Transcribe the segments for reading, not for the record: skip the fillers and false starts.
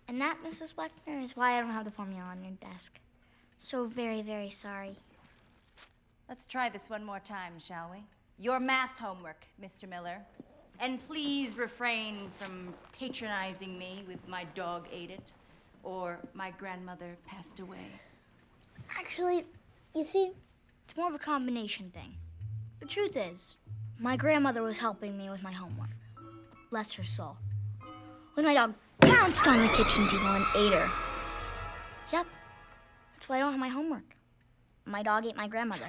And that, Mrs. Wexner, is why I don't have the formula on your desk. So very, very sorry. Let's try this one more time, shall we? Your math homework, Mr. Miller. And please refrain from patronizing me with my dog ate it or my grandmother passed away. Actually, you see, it's more of a combination thing. The truth is, my grandmother was helping me with my homework. Bless her soul. When my dog pounced on the kitchen table and ate her. Yep, that's why I don't have my homework. My dog ate my grandmother.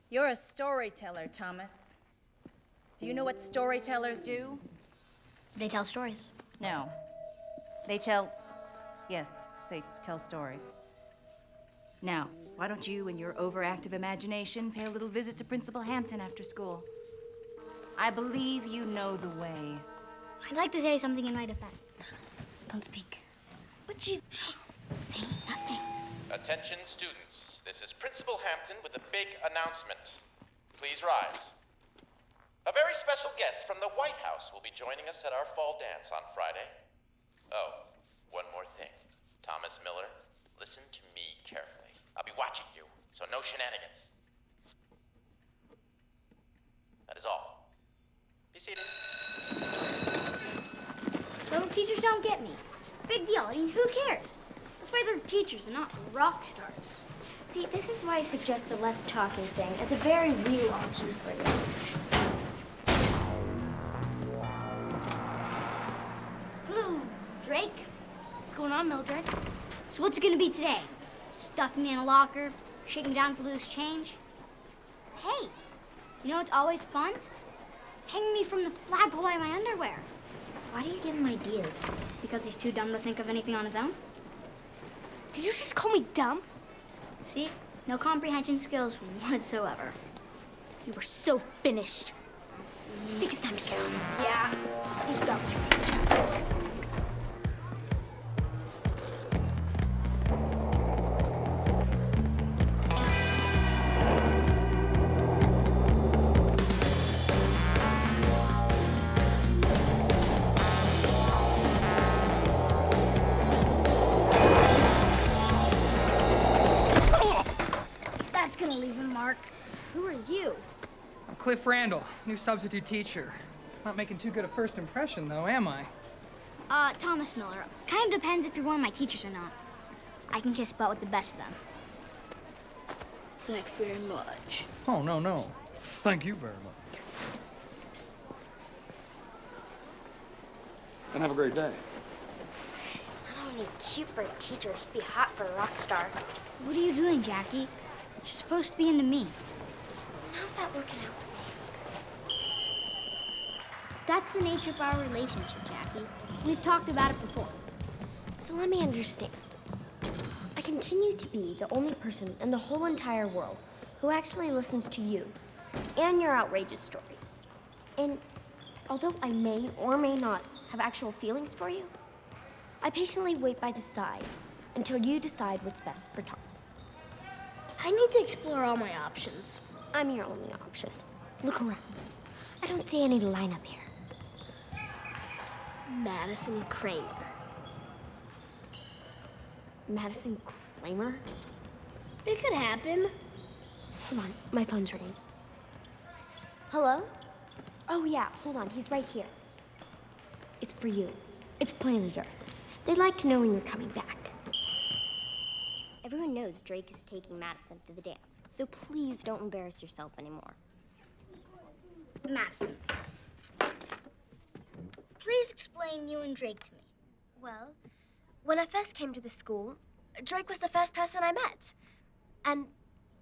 You're a storyteller, Thomas. Do you know what storytellers do? They tell stories. No. They tell stories. Now, why don't you, in your overactive imagination, pay a little visit to Principal Hampton after school? I believe you know the way. I'd like to say something in my defense. Don't speak. But she's... Say nothing. Attention, students. This is Principal Hampton with a big announcement. Please rise. A very special guest from the White House will be joining us at our fall dance on Friday. Oh, one more thing. Thomas Miller, listen to me carefully. I'll be watching you, so no shenanigans. That is all. Be seated. So teachers don't get me. Big deal. I mean, who cares? That's why they're teachers and not rock stars. See, this is why I suggest the less talking thing as a very real option for you. Hello, Drake. What's going on, Mildred? So what's it gonna be today? Stuffing me in a locker, shaking me down for loose change? Hey, you know what's always fun? Hanging me from the flagpole by my underwear. Why do you give him ideas? Because he's too dumb to think of anything on his own? Did you just call me dumb? See? No comprehension skills whatsoever. You were so finished. I think it's time to go. Yeah, let's go. Mark. Who are you? I'm Cliff Randall, new substitute teacher. Not making too good a first impression, though, am I? Thomas Miller. Kind of depends if you're one of my teachers or not. I can kiss butt with the best of them. Thanks very much. Oh, no. Thank you very much. And have a great day. He's not only cute for a teacher, he'd be hot for a rock star. What are you doing, Jackie? You're supposed to be into me. How's that working out for me? That's the nature of our relationship, Jackie. We've talked about it before. So let me understand. I continue to be the only person in the whole entire world who actually listens to you and your outrageous stories. And although I may or may not have actual feelings for you, I patiently wait by the side until you decide what's best for Thomas. I need to explore all my options. I'm your only option. Look around. I don't see any lineup here. Madison Kramer. Madison Kramer? It could happen. Hold on, my phone's ringing. Hello? Oh yeah, hold on, he's right here. It's for you. It's Planet Earth. They'd like to know when you're coming back. Everyone knows Drake is taking Madison to the dance, so please don't embarrass yourself anymore. Madison, please explain you and Drake to me. Well, when I first came to the school, Drake was the first person I met. And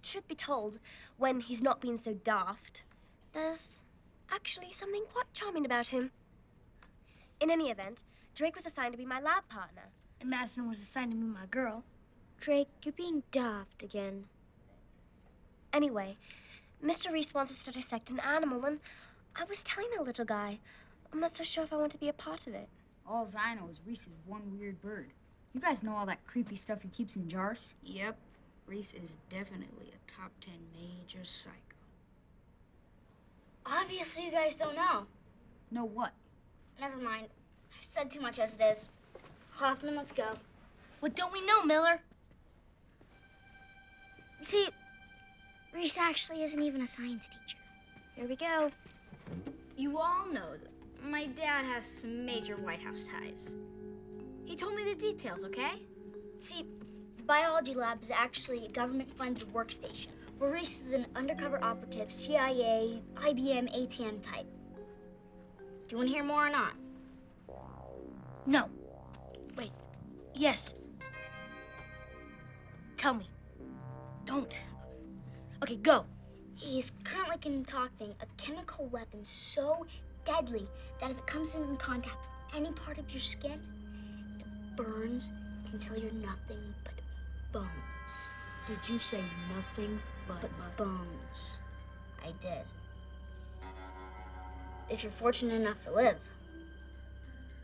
truth be told, when he's not being so daft, there's actually something quite charming about him. In any event, Drake was assigned to be my lab partner. And Madison was assigned to be my girl. Drake, you're being daft again. Anyway, Mr. Reese wants us to dissect an animal, and I was telling the little guy, I'm not so sure if I want to be a part of it. All I know is Reese is one weird bird. You guys know all that creepy stuff he keeps in jars? Yep. Reese is definitely a top 10 major psycho. Obviously, you guys don't know. Know what? Never mind. I've said too much as it is. Hoffman, let's go. What don't we know, Miller? You see, Reese actually isn't even a science teacher. Here we go. You all know that my dad has some major White House ties. He told me the details, okay? See, the biology lab is actually a government-funded workstation where Reese is an undercover operative, CIA, IBM, ATM type. Do you want to hear more or not? No. Wait. Yes. Tell me. Don't. Okay, go. He's currently concocting a chemical weapon so deadly that if it comes in contact with any part of your skin, it burns until you're nothing but bones. Did you say nothing but bones? I did. If you're fortunate enough to live.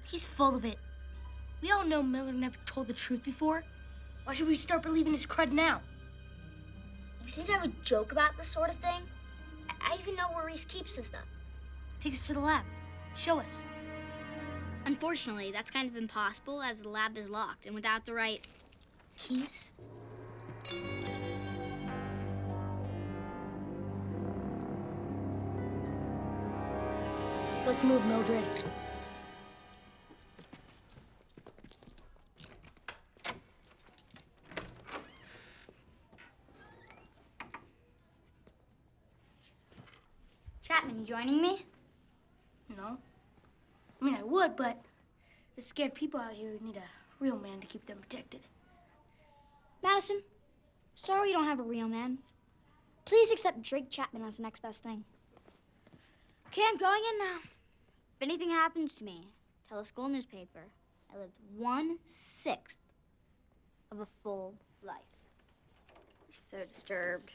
He's full of it. We all know Miller never told the truth before. Why should we start believing his crud now? You think I would joke about this sort of thing? I even know where Reese keeps his stuff. Take us to the lab. Show us. Unfortunately, that's kind of impossible as the lab is locked and without the right keys. Let's move, Mildred. Chapman, you joining me? No. I mean, I would, but the scared people out here need a real man to keep them protected. Madison, sorry you don't have a real man. Please accept Drake Chapman as the next best thing. Okay, I'm going in now. If anything happens to me, tell the school newspaper I lived 1/6 of a full life. You're so disturbed.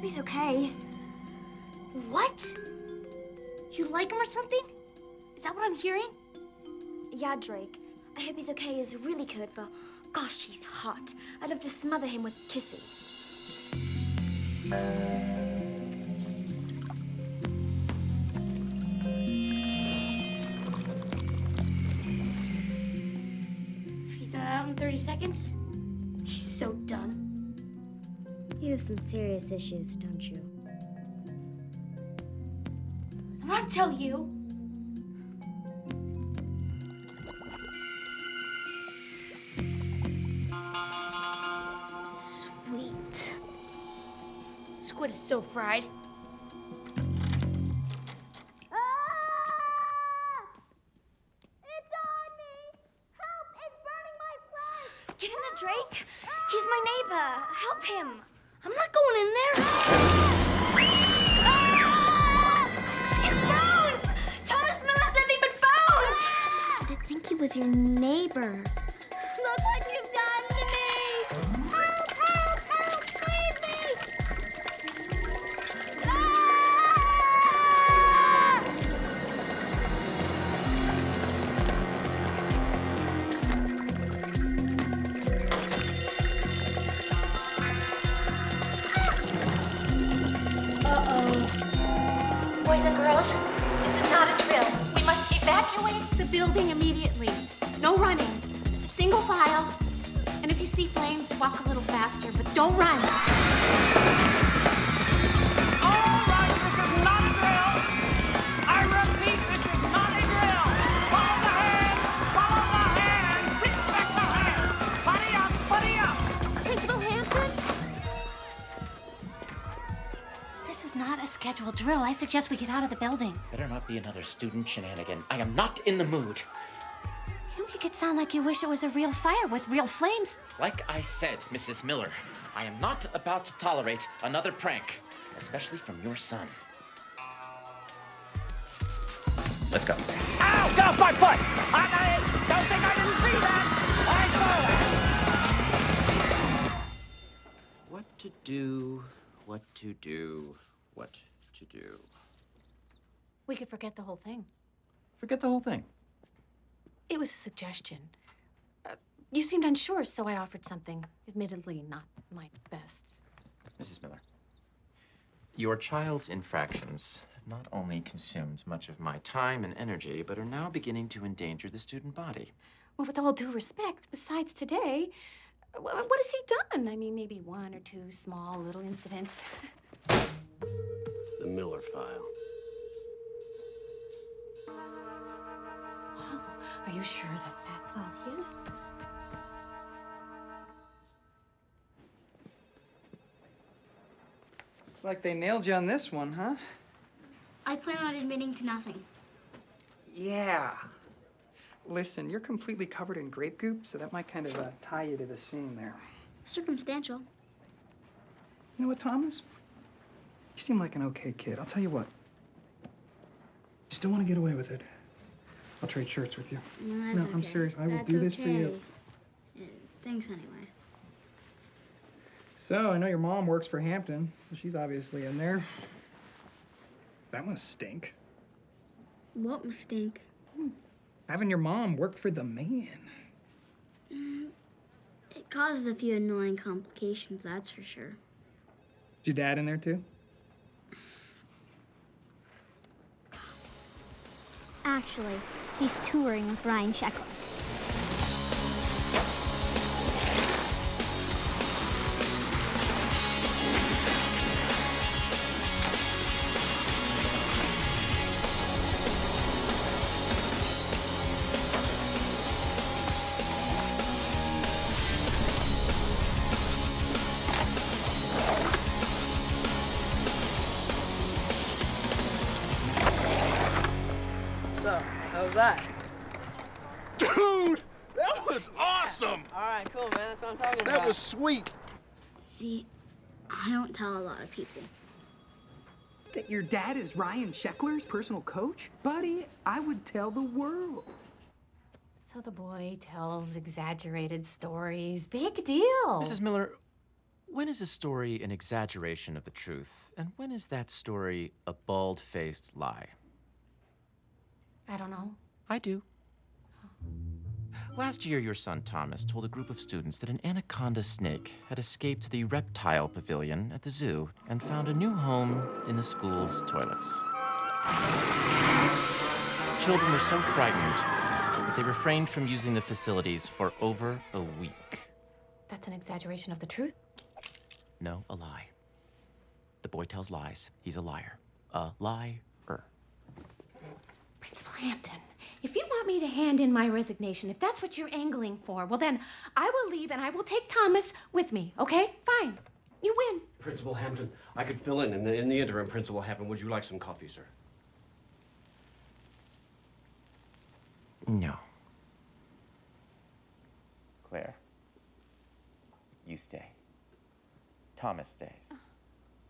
he's okay. What? You like him or something? Is that what I'm hearing? Yeah, Drake. I hope he's okay is really code for, gosh, he's hot. I'd love to smother him with kisses. If he's not out in 30 seconds, he's so done. You have some serious issues, don't you? I'm gonna tell you. Sweet. Squid is so fried. It's on me! Help! It's burning my flesh! Get in there, Drake. He's my neighbor. Help him. I'm not going in there. It's bones! Thomas Miller's nothing but bones! I think he was your neighbor. Look what you've done to me! Help! Help! Help! Save me! Boys and girls, this is not a drill. We must evacuate the building immediately. No running. Single file. And if you see flames, walk a little faster, but don't run. All right, this is not a drill. I repeat, this is not a drill. Follow the hand. Follow the hand. Respect the hand. Buddy up. Buddy up. Principal Hampton? This is not a scheduled drill. I suggest we get out of the building. Better not be another student shenanigan. I am not in the mood. You make it sound like you wish it was a real fire with real flames. Like I said, Mrs. Miller, I am not about to tolerate another prank, especially from your son. Let's go. Ow! Get off my foot! Don't think I didn't see that! I saw that! What to do, what to do, what to do. We could forget the whole thing. Forget the whole thing. It was a suggestion. You seemed unsure, so I offered something. Admittedly, not my best. Mrs. Miller, your child's infractions have not only consumed much of my time and energy, but are now beginning to endanger the student body. Well, with all due respect, besides today, what has he done? I mean, maybe one or two small little incidents. The Miller file. Wow. Are you sure that that's all his? Looks like they nailed you on this one, huh? I plan on admitting to nothing. Yeah. Listen, you're completely covered in grape goop, so that might kind of tie you to the scene there. Circumstantial. You know what, Thomas? You seem like an okay kid. I'll tell you what. You still want to get away with it. I'll trade shirts with you. No, that's No, okay. I'm serious. I will That's do this for you. okay. Yeah, thanks anyway. So, I know your mom works for Hampton, so she's obviously in there. That must stink. What must stink? Having your mom work for the man. It causes a few annoying complications, that's for sure. Is your dad in there too? Actually, he's touring with Ryan Sheckler. So, how's that? Dude, that was awesome! All right, cool, man. That's what I'm talking about. That was sweet. See, I don't tell a lot of people. That your dad is Ryan Sheckler's personal coach? Buddy, I would tell the world. So the boy tells exaggerated stories. Big deal. Mrs. Miller, When is a story an exaggeration of the truth, and when is that story a bald-faced lie? I don't know. I do. Last year, your son Thomas told a group of students that an anaconda snake had escaped the reptile pavilion at the zoo and found a new home in the school's toilets. Children were so frightened that they refrained from using the facilities for over a week. That's an exaggeration of the truth. No, a lie. The boy tells lies. He's a liar. A liar. Principal Hampton, if you want me to hand in my resignation, if that's what you're angling for, well then, I will leave and I will take Thomas with me, okay? Fine. You win. Principal Hampton, I could fill in the interim, Principal Hampton. Would you like some coffee, sir? No. Claire, you stay. Thomas stays.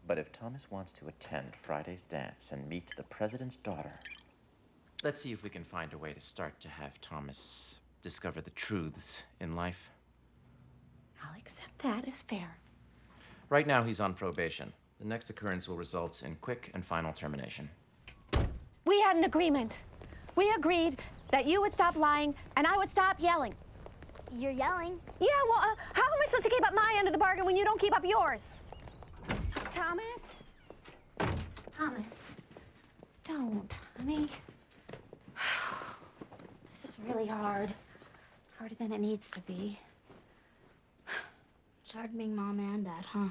But if Thomas wants to attend Friday's dance and meet the president's daughter... Let's see if we can find a way to start to have Thomas discover the truths in life. I'll accept that as fair. Right now, he's on probation. The next occurrence will result in quick and final termination. We had an agreement. We agreed that you would stop lying and I would stop yelling. You're yelling. Yeah, well, how am I supposed to keep up my end of the bargain when you don't keep up yours? Thomas? Thomas. Don't, honey. This is really hard. Harder than it needs to be. It's hard being mom and dad, huh?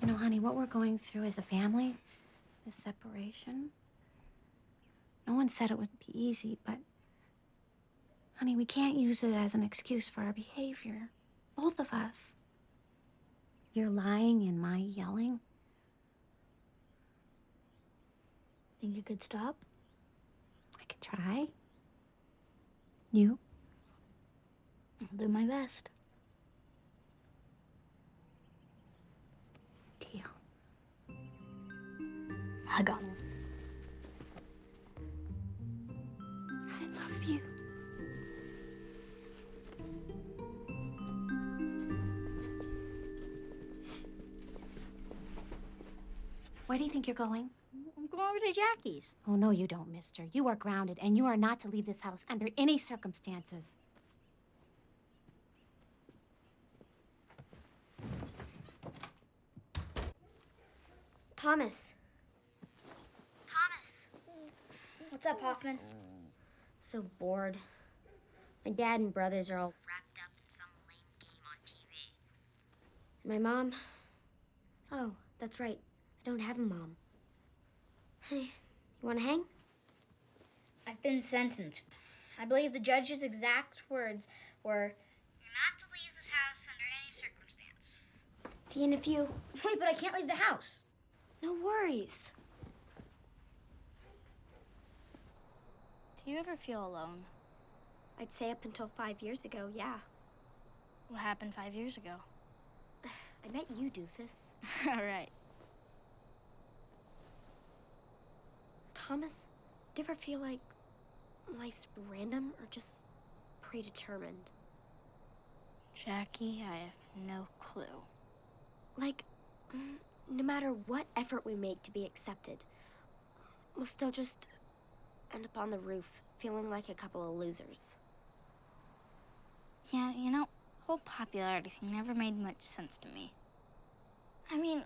You know, honey, what we're going through as a family, this separation, no one said it would be easy, but, honey, we can't use it as an excuse for our behavior. Both of us. Your lying and my yelling. Think you could stop? I could try. You? I'll do my best. Deal. I got it. I love you. Where do you think you're going? I'm going over to Jackie's. Oh, no, you don't, mister. You are grounded, and you are not to leave this house under any circumstances. Thomas. Thomas! What's up, Hoffman? So bored. My dad and brothers are all wrapped up in some lame game on TV. And my mom? Oh, that's right. I don't have a mom. Hey, you want to hang? I've been sentenced. I believe the judge's exact words were, "You're not to leave this house under any circumstance." See you in a few. Wait, but I can't leave the house. No worries. Do you ever feel alone? I'd say up until 5 years ago, yeah. What happened 5 years ago? I met you, doofus. All right. Thomas, do you ever feel like life's random or just predetermined? Jackie, I have no clue. Like, no matter what effort we make to be accepted, we'll still just end up on the roof feeling like a couple of losers. Yeah, you know, the whole popularity thing never made much sense to me. I mean,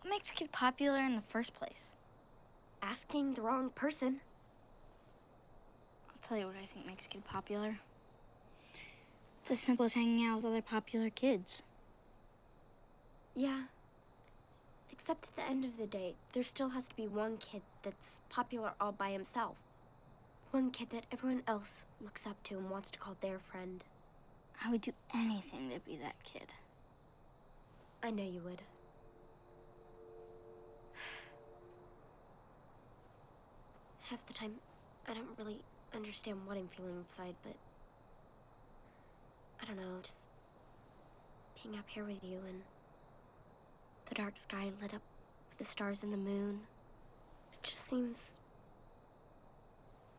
what makes a kid popular in the first place? Asking the wrong person. I'll tell you what I think makes a kid popular. It's as simple as hanging out with other popular kids. Yeah. Except at the end of the day, there still has to be one kid that's popular all by himself. One kid that everyone else looks up to and wants to call their friend. I would do anything to be that kid. I know you would. Half the time, I don't really understand what I'm feeling inside, but I don't know, just being up here with you and the dark sky lit up with the stars and the moon, it just seems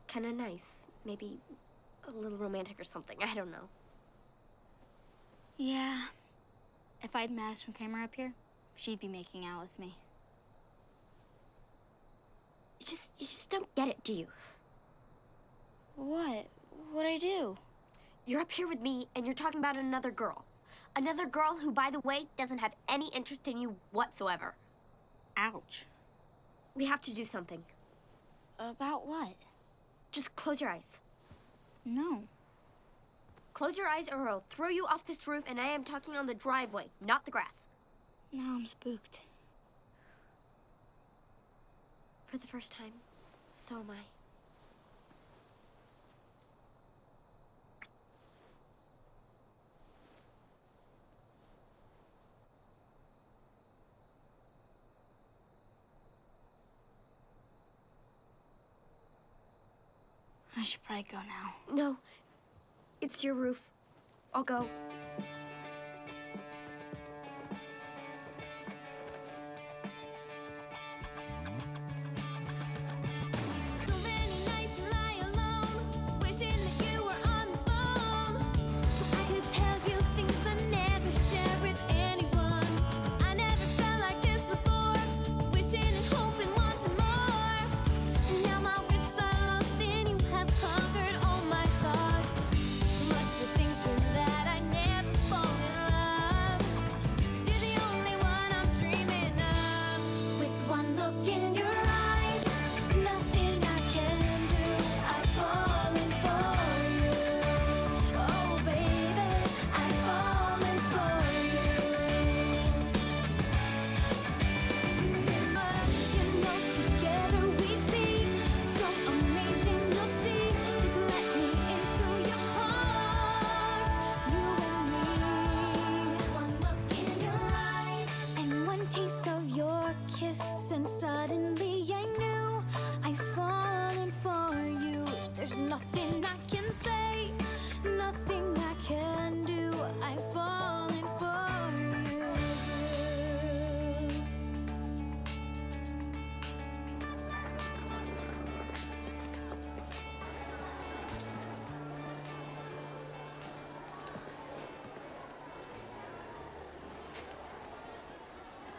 kind of nice. Maybe a little romantic or something, I don't know. Yeah. If I had Madison Kramer up here, she'd be making out with me. You just don't get it, do you? What? What'd I do? You're up here with me, and you're talking about another girl. Another girl who, by the way, doesn't have any interest in you whatsoever. Ouch. We have to do something. About what? Just close your eyes. No. Close your eyes or I'll throw you off this roof, and I am talking on the driveway, not the grass. Now I'm spooked. For the first time, so am I. I should probably go now. No, it's your roof. I'll go.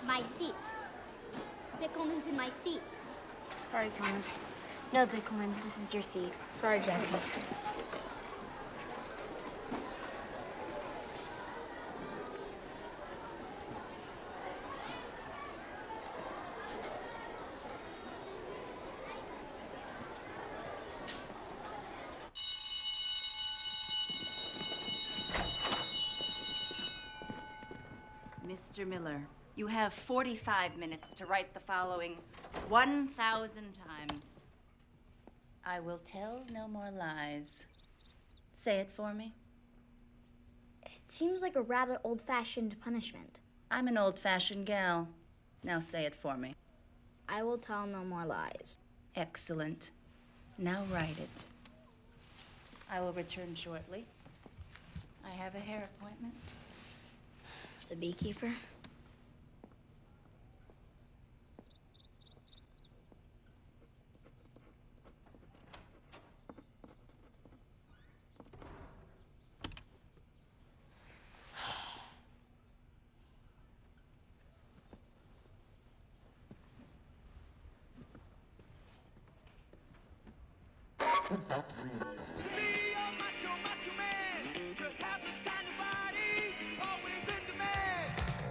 My seat. Bickleman's in my seat. Sorry, Thomas. No, Bickleman, this is your seat. Sorry, Jackie. Mr. Miller, you have 45 minutes to write the following 1,000 times. I will tell no more lies. Say it for me. It seems like a rather old-fashioned punishment. I'm an old-fashioned gal. Now say it for me. I will tell no more lies. Excellent. Now write it. I will return shortly. I have a hair appointment. The beekeeper?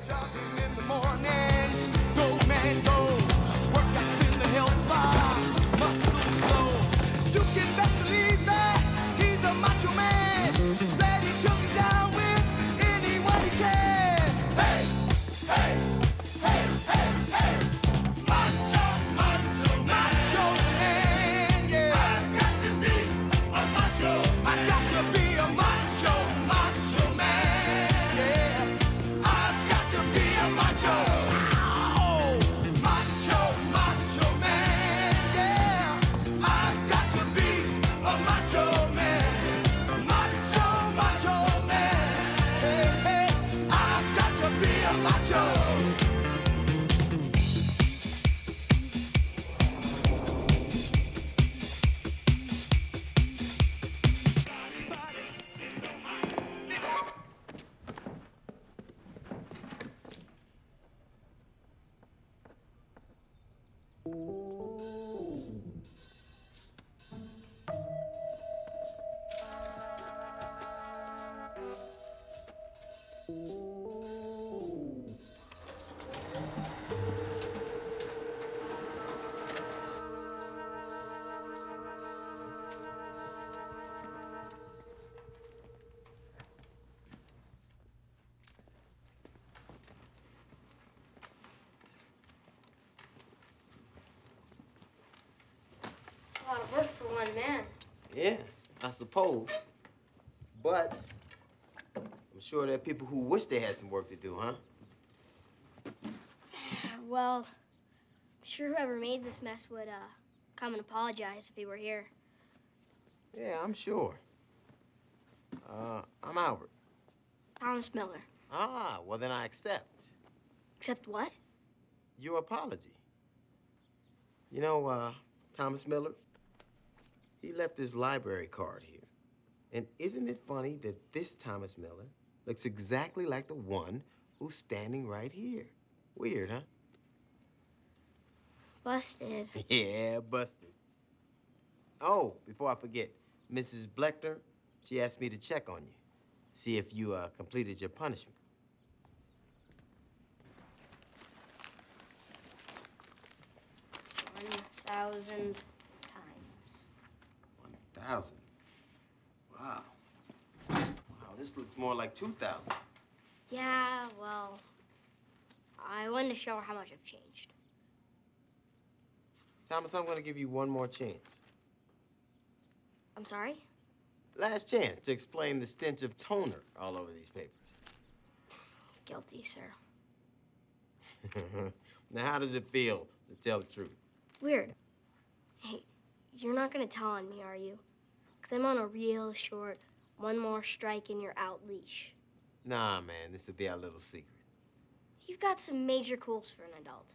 Jogging in the mornings, go man go. Workouts in the health spa, muscles glow. You can best believe that he's a macho man, ready to get down with anyone he can. Hey, hey, hey, hey, hey. Macho, macho, macho man, yeah. I've got to be a macho. I've got to be a macho, macho man, yeah. I've got to be a macho. Oh, macho, macho man, yeah. I've got to be a macho man. Macho, macho man. Hey, hey. I've got to be a macho. lot of work for one man. Yeah, I suppose. But I'm sure there are people who wish they had some work to do, huh? Well, I'm sure whoever made this mess would come and apologize if he were here. Yeah, I'm sure. I'm Albert. Thomas Miller. Ah, well then I accept. Accept what? Your apology. You know, Thomas Miller, he left his library card here. And isn't it funny that this Thomas Miller looks exactly like the one who's standing right here? Weird, huh? Busted. Yeah, busted. Oh, before I forget, Mrs. Blechter, she asked me to check on you, see if you completed your punishment. 1,000 times. 1,000? Wow. Wow, this looks more like 2,000. Yeah, well, I wanted to show her how much I've changed. Thomas, I'm gonna give you one more chance. I'm sorry? Last chance to explain the stench of toner all over these papers. Guilty, sir. Now, how does it feel to tell the truth? Weird. Hey, you're not gonna tell on me, are you? Because I'm on a real short, one more strike and you're out leash. Nah, man, this will be our little secret. You've got some major cools for an adult.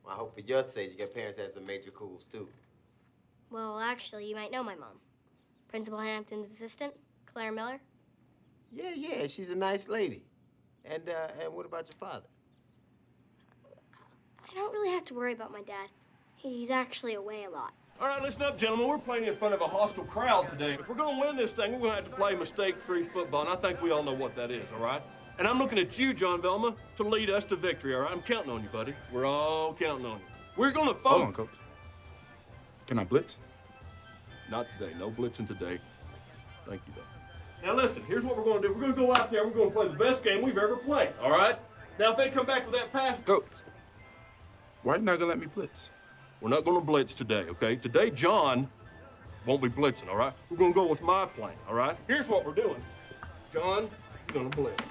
Well, I hope for your sake your parents had some major cools, too. Well, actually, you might know my mom. Principal Hampton's assistant, Claire Miller. Yeah, she's a nice lady. And what about your father? I don't really have to worry about my dad. He's actually away a lot. All right, listen up, gentlemen. We're playing in front of a hostile crowd today. If we're going to win this thing, we're going to have to play mistake-free football, and I think we all know what that is, all right? And I'm looking at you, John Velma, to lead us to victory, all right? I'm counting on you, buddy. We're all counting on you. We're going to focus. Hold on, Coach. Can I blitz? Not today. No blitzing today. Thank you, though. Now, listen, here's what we're going to do. We're going to go out there. We're going to play the best game we've ever played, all right? Now, if they come back with that pass... Coach, why are you not going to let me blitz? We're not going to blitz today, okay? Today, John won't be blitzing, all right? We're going to go with my plan, all right? Here's what we're doing. John, you're going to blitz.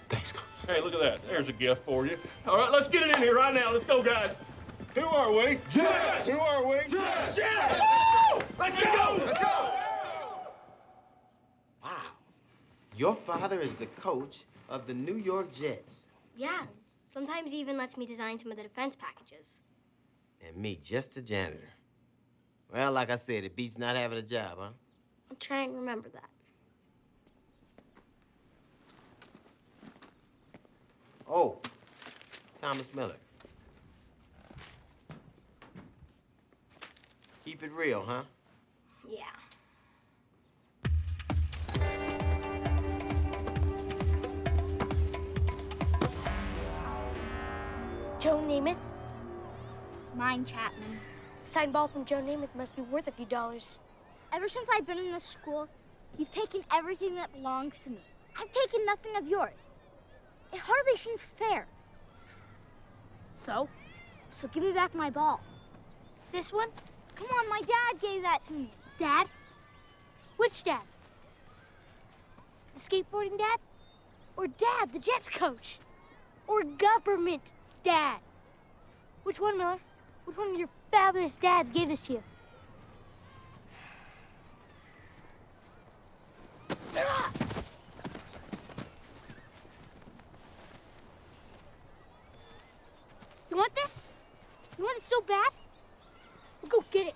Thanks, Coach. Hey, look at that. There's a gift for you. All right, let's get it in here right now. Let's go, guys. Who are we? Jets! Who are we? Jets! Jets! Let's go! Let's go! Wow. Your father is the coach of the New York Jets. Yeah, sometimes he even lets me design some of the defense packages. And me, just a janitor. Well, like I said, it beats not having a job, huh? I'll try and remember that. Oh, Thomas Miller. Keep it real, huh? Yeah. Joe Namath? Mine, Chapman. Signed ball from Joe Namath must be worth a few dollars. Ever since I've been in this school, you've taken everything that belongs to me. I've taken nothing of yours. It hardly seems fair. So give me back my ball. This one? Come on, my dad gave that to me. Dad? Which dad? The skateboarding dad? Or Dad, the Jets coach? Or government dad? Which one, Miller? Which one of your fabulous dads gave this to you? You want this? You want it so bad? Well, go get it.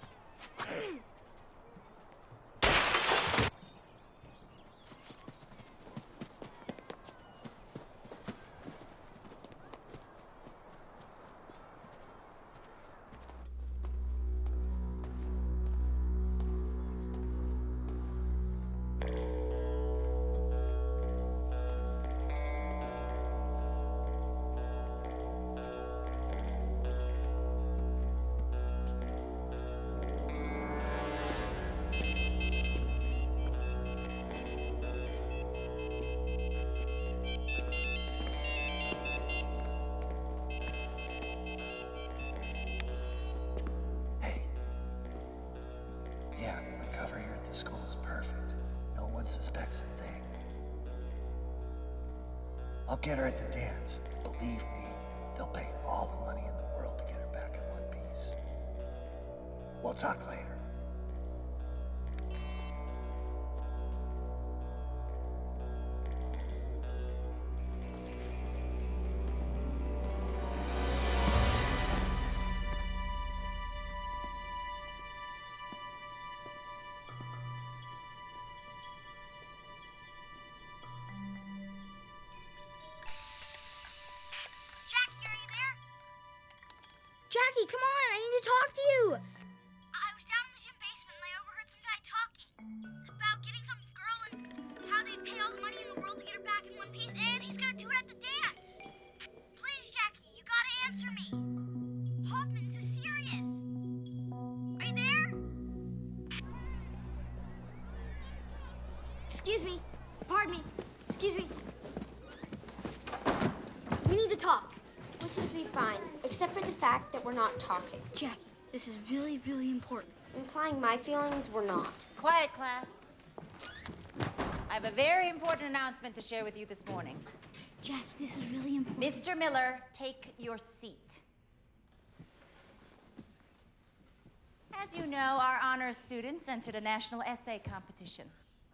I'll get her at the dance. And believe me, they'll pay all the money in the world to get her back in one piece. We'll talk later. Jackie, come on, I need to talk to you. I was down in the gym basement and I overheard some guy talking about getting some girl and how they'd pay all the money in the world to get her back in one piece, and he's gonna do it at the dance. Please, Jackie, you gotta answer me. Hoffman, this is serious. Are you there? Excuse me. Pardon me. Excuse me. We need to talk. Which would be fine, except for the fact that we're not talking. Jackie, this is really, really important. Implying my feelings were not. Quiet, class. I have a very important announcement to share with you this morning. Jackie, this is really important. Mr. Miller, take your seat. As you know, our honors students entered a national essay competition.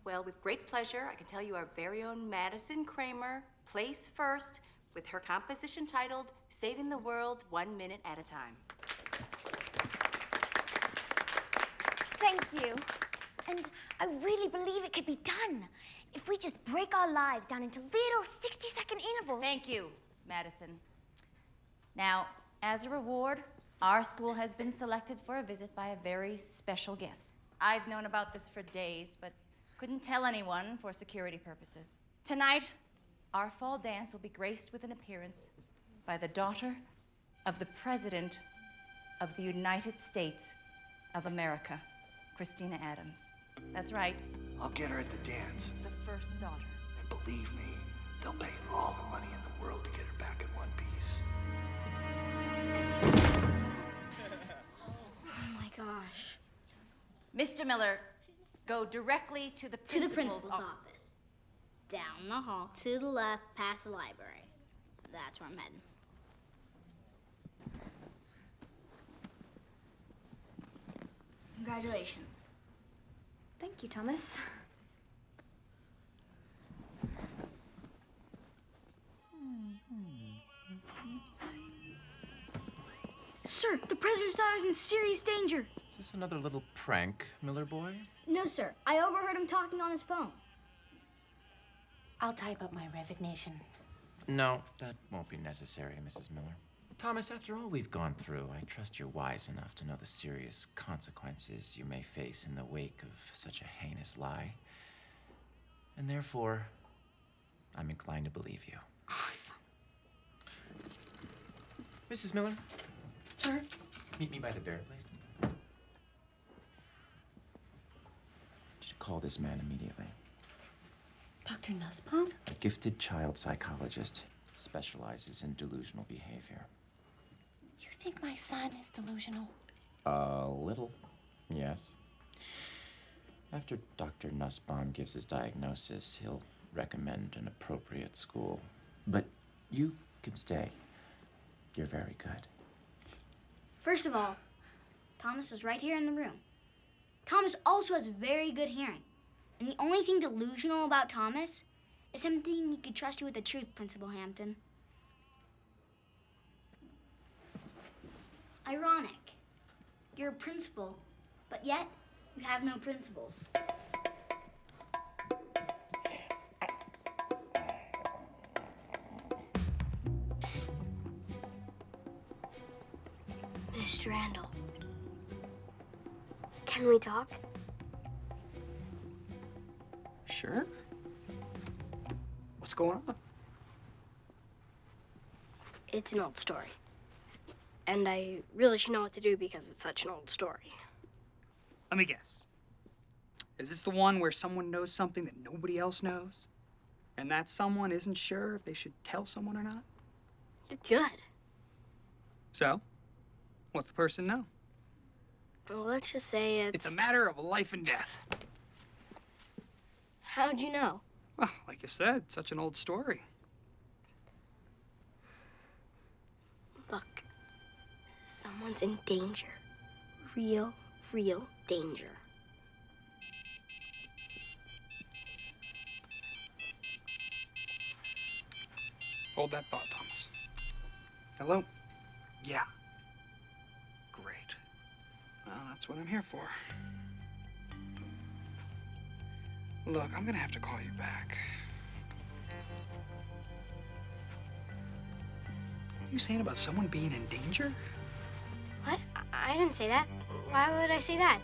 Well, with great pleasure, I can tell you our very own Madison Kramer placed first with her composition titled Saving the World 1 Minute at a Time. Thank you. And I really believe it could be done if we just break our lives down into little 60-second intervals. Thank you, Madison. Now, as a reward, our school has been selected for a visit by a very special guest. I've known about this for days, but couldn't tell anyone for security purposes. Tonight, our fall dance will be graced with an appearance by the daughter of the President of the United States of America, Christina Adams. That's right. I'll get her at the dance. The first daughter. And believe me, they'll pay all the money in the world to get her back in one piece. Oh my gosh. Mr. Miller, go directly to the principal's office. Down the hall, to the left, past the library. That's where I'm heading. Congratulations. Thank you, Thomas. Sir, the president's daughter's in serious danger. Is this another little prank, Miller boy? No, sir. I overheard him talking on his phone. I'll type up my resignation. No, that won't be necessary, Mrs. Miller. Thomas, after all we've gone through, I trust you're wise enough to know the serious consequences you may face in the wake of such a heinous lie. And therefore, I'm inclined to believe you. Awesome. Mrs. Miller? Sir? Meet me by the bear, please. You should call this man immediately. Dr. Nussbaum? A gifted child psychologist, specializes in delusional behavior. You think my son is delusional? A little, yes. After Dr. Nussbaum gives his diagnosis, he'll recommend an appropriate school. But you can stay. You're very good. First of all, Thomas is right here in the room. Thomas also has very good hearing. And the only thing delusional about Thomas is him thinking he could trust you with the truth, Principal Hampton. Ironic. You're a principal, but yet you have no principles. Psst. Mr. Randall. Can we talk? Sure. What's going on? It's an old story. And I really should know what to do because it's such an old story. Let me guess. Is this the one where someone knows something that nobody else knows? And that someone isn't sure if they should tell someone or not? Good. So, what's the person know? Well, let's just say It's a matter of life and death. How'd you know? Well, like I said, such an old story. Someone's in danger. Real danger. Hold that thought, Thomas. Hello? Yeah. Great. Well, that's what I'm here for. Look, I'm gonna have to call you back. What are you saying about someone being in danger? What? I didn't say that. Why would I say that?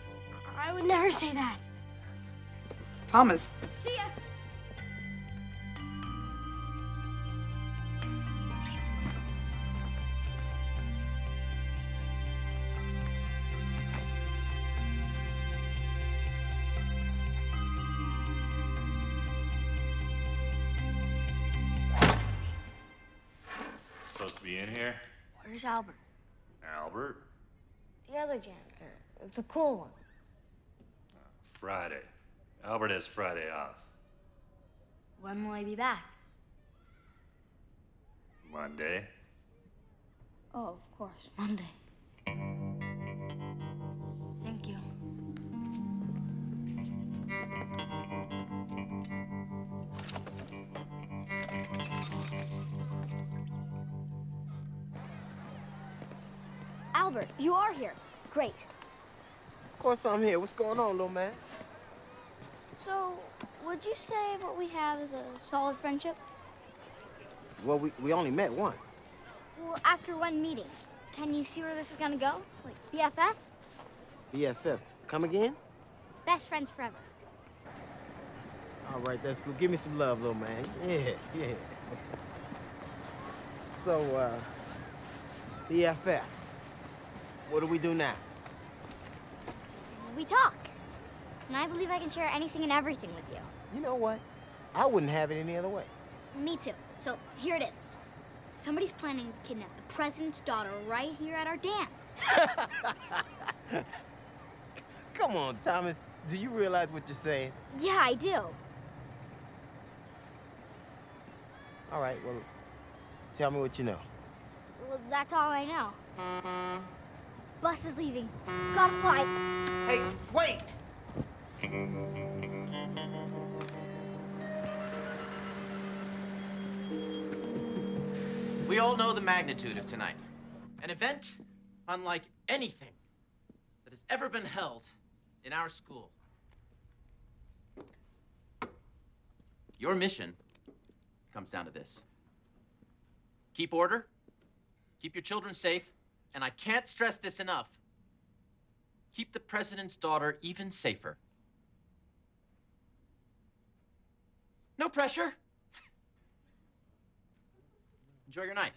I would never say that. Thomas. See ya. Supposed to be in here? Where's Albert? Albert? The other janitor. The cool one. Friday. Albert has Friday off. When will he be back? Monday. Oh, of course, Monday. Thank you. Albert, you are here. Great. Of course I'm here. What's going on, little man? So, would you say what we have is a solid friendship? Well, we only met once. Well, after one meeting, can you see where this is gonna go? Like BFF? BFF. Come again? Best friends forever. All right, that's cool. Give me some love, little man. Yeah. So, BFF. What do we do now? We talk. And I believe I can share anything and everything with you. You know what? I wouldn't have it any other way. Me too. So, here it is. Somebody's planning to kidnap the president's daughter right here at our dance. Come on, Thomas. Do you realize what you're saying? Yeah, I do. All right, well, tell me what you know. Well, that's all I know. Bus is leaving. Gotta fly. Hey, wait! We all know the magnitude of tonight. An event unlike anything that has ever been held in our school. Your mission comes down to this. Keep order, keep your children safe, and I can't stress this enough, keep the president's daughter even safer. No pressure. Enjoy your night.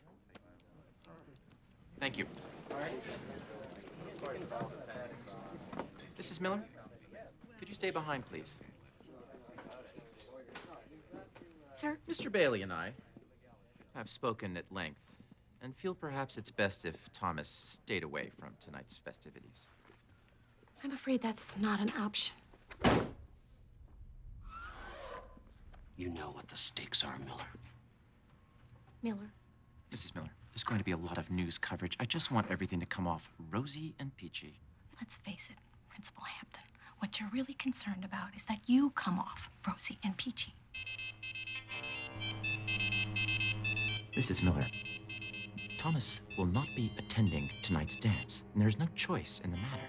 Thank you. Mrs. Miller, could you stay behind, please? Sir? Mr. Bailey and I have spoken at length and feel perhaps it's best if Thomas stayed away from tonight's festivities. I'm afraid that's not an option. You know what the stakes are, Miller. Miller. Mrs. Miller, there's going to be a lot of news coverage. I just want everything to come off rosy and peachy. Let's face it, Principal Hampton. What you're really concerned about is that you come off rosy and peachy. Mrs. Miller, Thomas will not be attending tonight's dance, and there's no choice in the matter.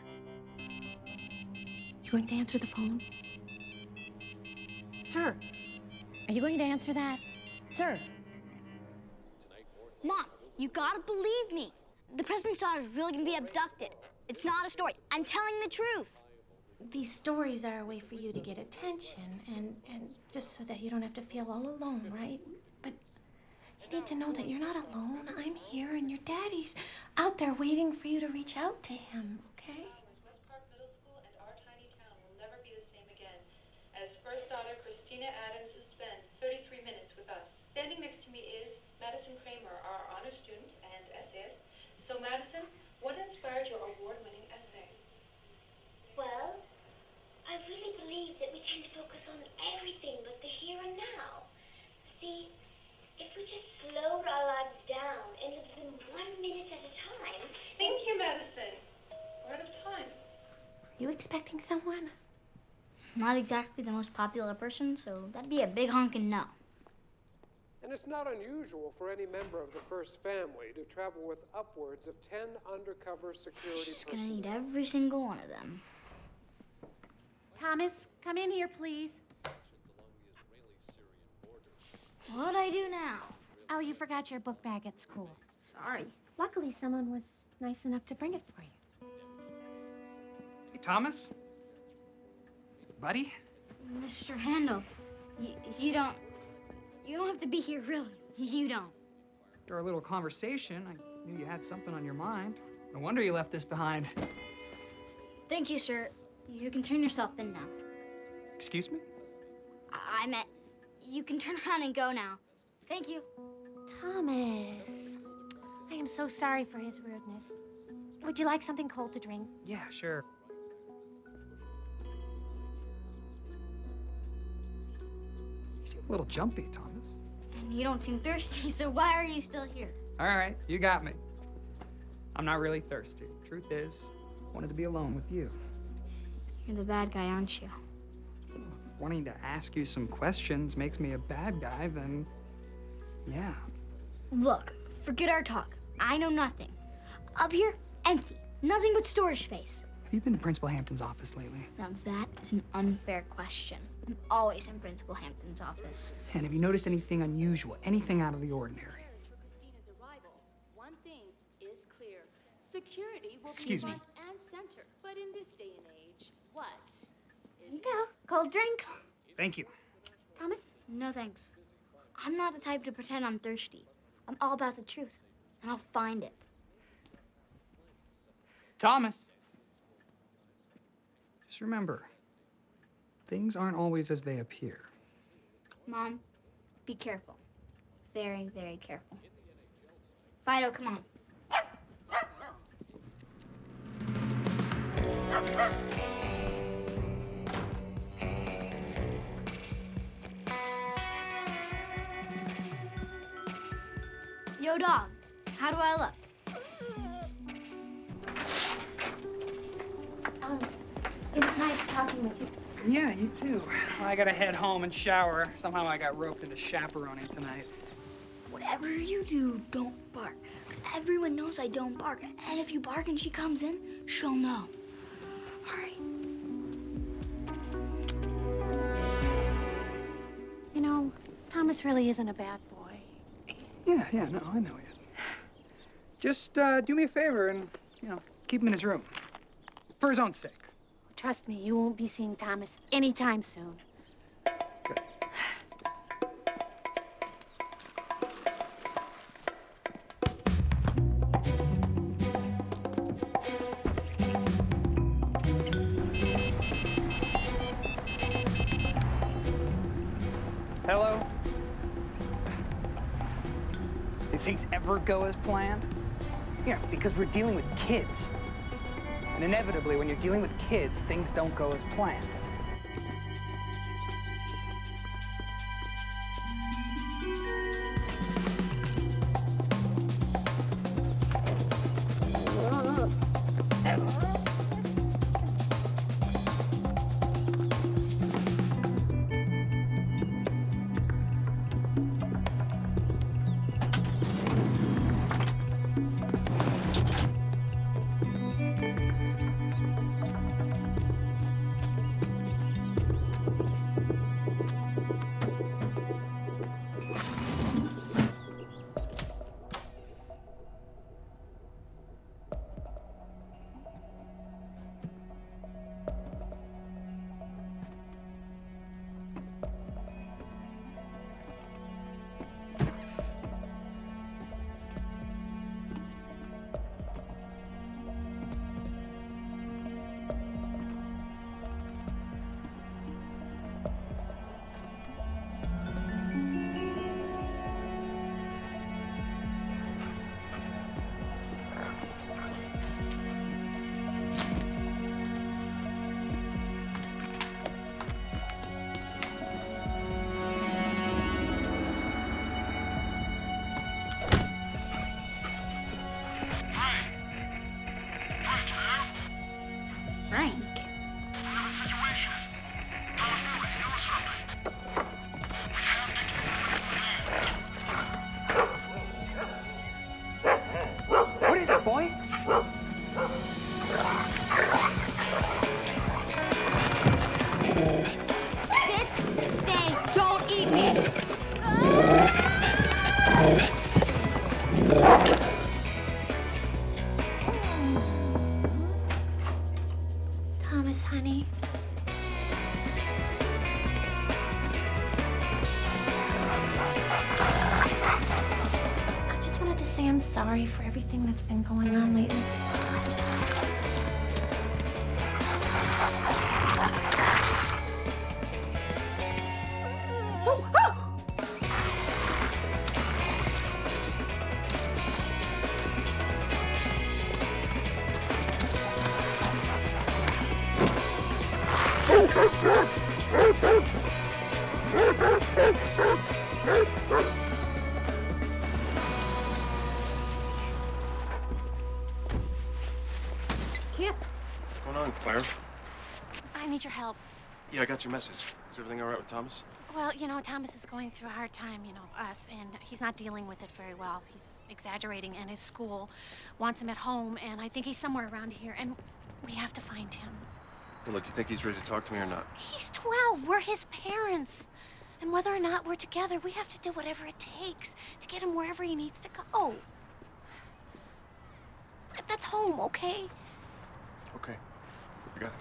You going to answer the phone? Sir, are you going to answer that? Sir? Mom, you gotta believe me. The president's daughter is really gonna be abducted. It's not a story. I'm telling the truth. These stories are a way for you to get attention and just so that you don't have to feel all alone, right? But you need to know that you're not alone. I'm here and your daddy's out there waiting for you to reach out to him, okay? As first daughter Christina Adams has spent 33 minutes with us. Standing next to me is Madison Kramer, our honor student and essayist. So Madison, what inspired your award-winning essay? Well, I really believe that we tend to focus on everything but the here and now. See, if we just slowed our lives down and lived them 1 minute at a time... Thank you, Madison. you expecting someone? Not exactly the most popular person, so that'd be a big honkin' no. And it's not unusual for any member of the first family to travel with upwards of 10 undercover security She's personnel. gonna need every single one of them. Thomas, come in here, please. What'd I do now? Oh, you forgot your book bag at school. Sorry. Luckily, someone was nice enough to bring it for you. Hey, Thomas? Buddy? Mr. Handel, you don't have to be here, really. You don't. After our little conversation, I knew you had something on your mind. No wonder you left this behind. Thank you, sir. You can turn yourself in now. Excuse me? I meant, you can turn around and go now. Thank you. Thomas, I am so sorry for his rudeness. Would you like something cold to drink? Yeah, sure. You seem a little jumpy, Thomas. And you don't seem thirsty, so why are you still here? All right, you got me. I'm not really thirsty. Truth is, I wanted to be alone with you. You're the bad guy, aren't you? If wanting to ask you some questions makes me a bad guy, then yeah. Look, forget our talk. I know nothing. Up here, empty. Nothing but storage space. Have you been to Principal Hampton's office lately? Now that is an unfair question. I'm always in Principal Hampton's office. And have you noticed anything unusual, anything out of the ordinary? Christina's arrival, one thing is clear. Security will Excuse be me. front and center. But in this day and age, what is Here you go. Cold drinks. Thank you. Thomas? No thanks. I'm not the type to pretend I'm thirsty. I'm all about the truth, and I'll find it. Thomas! Just remember, things aren't always as they appear. Mom, be careful. Very, very careful. Fido, come on. Yo, dog, how do I look? It was nice talking with you. Yeah, you too. Well, I gotta head home and shower. Somehow I got roped into chaperoning tonight. Whatever you do, don't bark. Because everyone knows I don't bark. And if you bark and she comes in, she'll know. All right. You know, Thomas really isn't a bad boy. Yeah, no, I know he isn't. Just do me a favor and, keep him in his room. For his own sake. Trust me, you won't be seeing Thomas anytime soon. Good. Hello? Do things ever go as planned? Yeah, because we're dealing with kids. And inevitably, when you're dealing with kids, things don't go as planned. boy? Sit, stay, don't eat me. Thomas, honey. I just wanted to say I'm sorry for everything that's been going on lately. Kip, What's going on, Claire? I need your help. Yeah, I got your message. Is everything all right with Thomas? Well, you know, Thomas is going through a hard time, us, and he's not dealing with it very well. He's exaggerating, and his school wants him at home, and I think he's somewhere around here, and we have to find him. Well, look, you think he's ready to talk to me or not? He's 12. We're his parents. And whether or not we're together, we have to do whatever it takes to get him wherever he needs to go. That's home, okay? Okay. I got it.